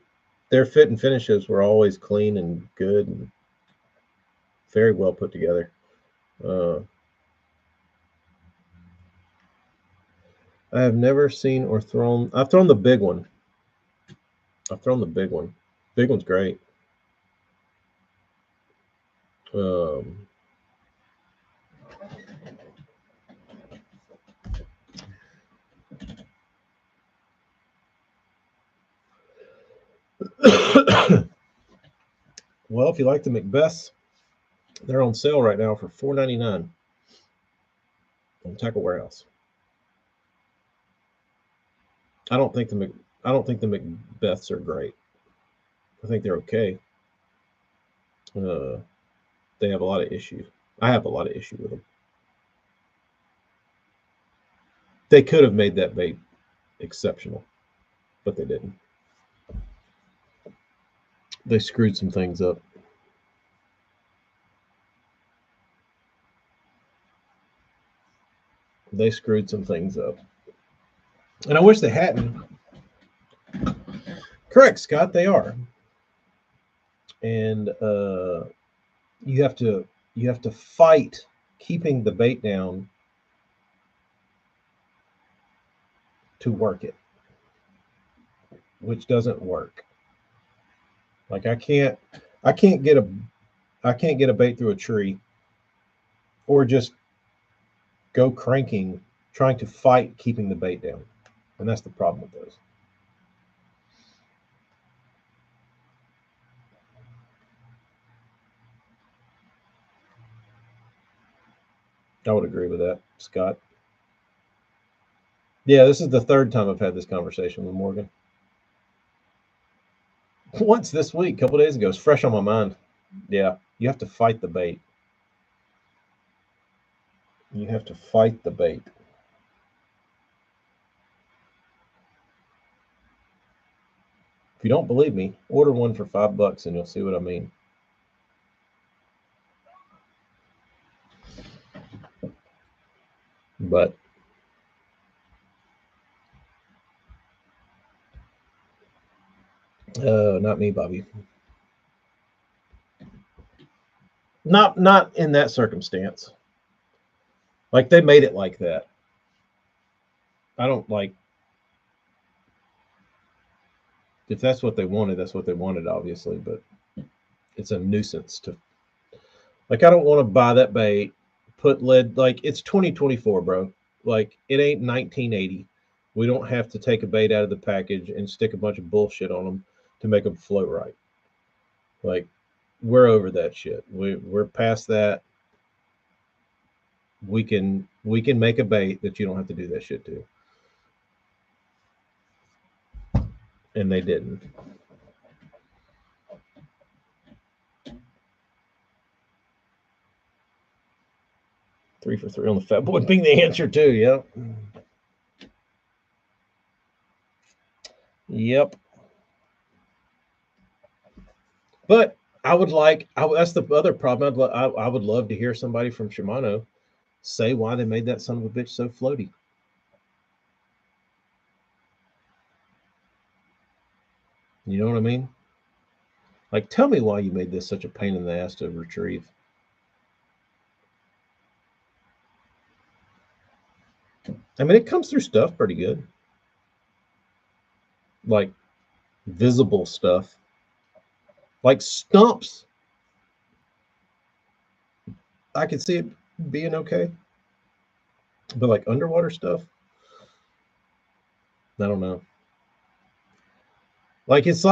their fit and finishes were always clean and good and very well put together. I have never seen or thrown. I've thrown the big one. I've thrown the big one. Big one's great. Um, well, if you like the Macbeths, they're on sale right now for $4.99 on Tackle Warehouse. I don't think the Macbeths are great. I think they're okay. They have a lot of issues. I have a lot of issue with them. They could have made that bait exceptional, but they didn't. They screwed some things up. They screwed some things up. And I wish they hadn't. Correct, Scott, they are. And you have to fight keeping the bait down to work it, which doesn't work. Like I can't get a bait through a tree or just go cranking trying to fight keeping the bait down. And that's the problem with those. I would agree with that, Scott. Yeah, this is the third time I've had this conversation with Morgan. Once this week, a couple days ago. It's fresh on my mind. Yeah, you have to fight the bait. You have to fight the bait. If you don't believe me, order one for $5 and you'll see what I mean. But not me, Bobby. Not in that circumstance. Like they made it like that. I don't like if that's what they wanted, that's what they wanted, obviously, but it's a nuisance to like I don't want to buy that bait, put lead like it's 2024, bro. Like it ain't 1980. We don't have to take a bait out of the package and stick a bunch of bullshit on them to make them float right. Like we're over that shit. We're past that. We can make a bait that you don't have to do that shit to. And they didn't. 3 for 3 on the fat boy being the answer too. Yep. Yep. But I would like. That's the other problem. I would love to hear somebody from Shimano say why they made that son of a bitch so floaty. You know what I mean? Like, tell me why you made this such a pain in the ass to retrieve. I mean, it comes through stuff pretty good, like visible stuff, like stumps. I could see it being okay, but like underwater stuff, I don't know. Like it's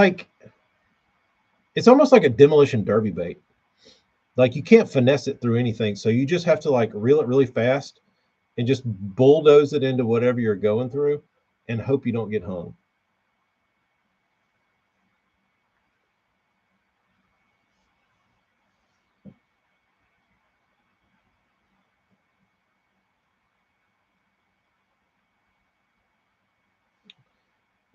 almost like a demolition derby bait. Like you can't finesse it through anything, so you just have to like reel it really fast and just bulldoze it into whatever you're going through, and hope you don't get hung.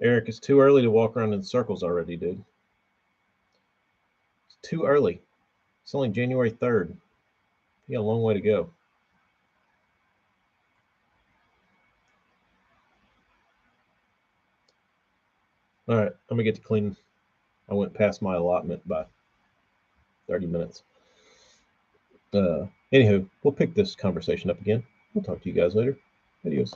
Eric, it's too early to walk around in circles already, dude. It's too early. It's only January 3rd. You got a long way to go. All right, I'm gonna get to clean. I went past my allotment by 30 minutes. Anywho, we'll pick this conversation up again. We'll talk to you guys later. Adios.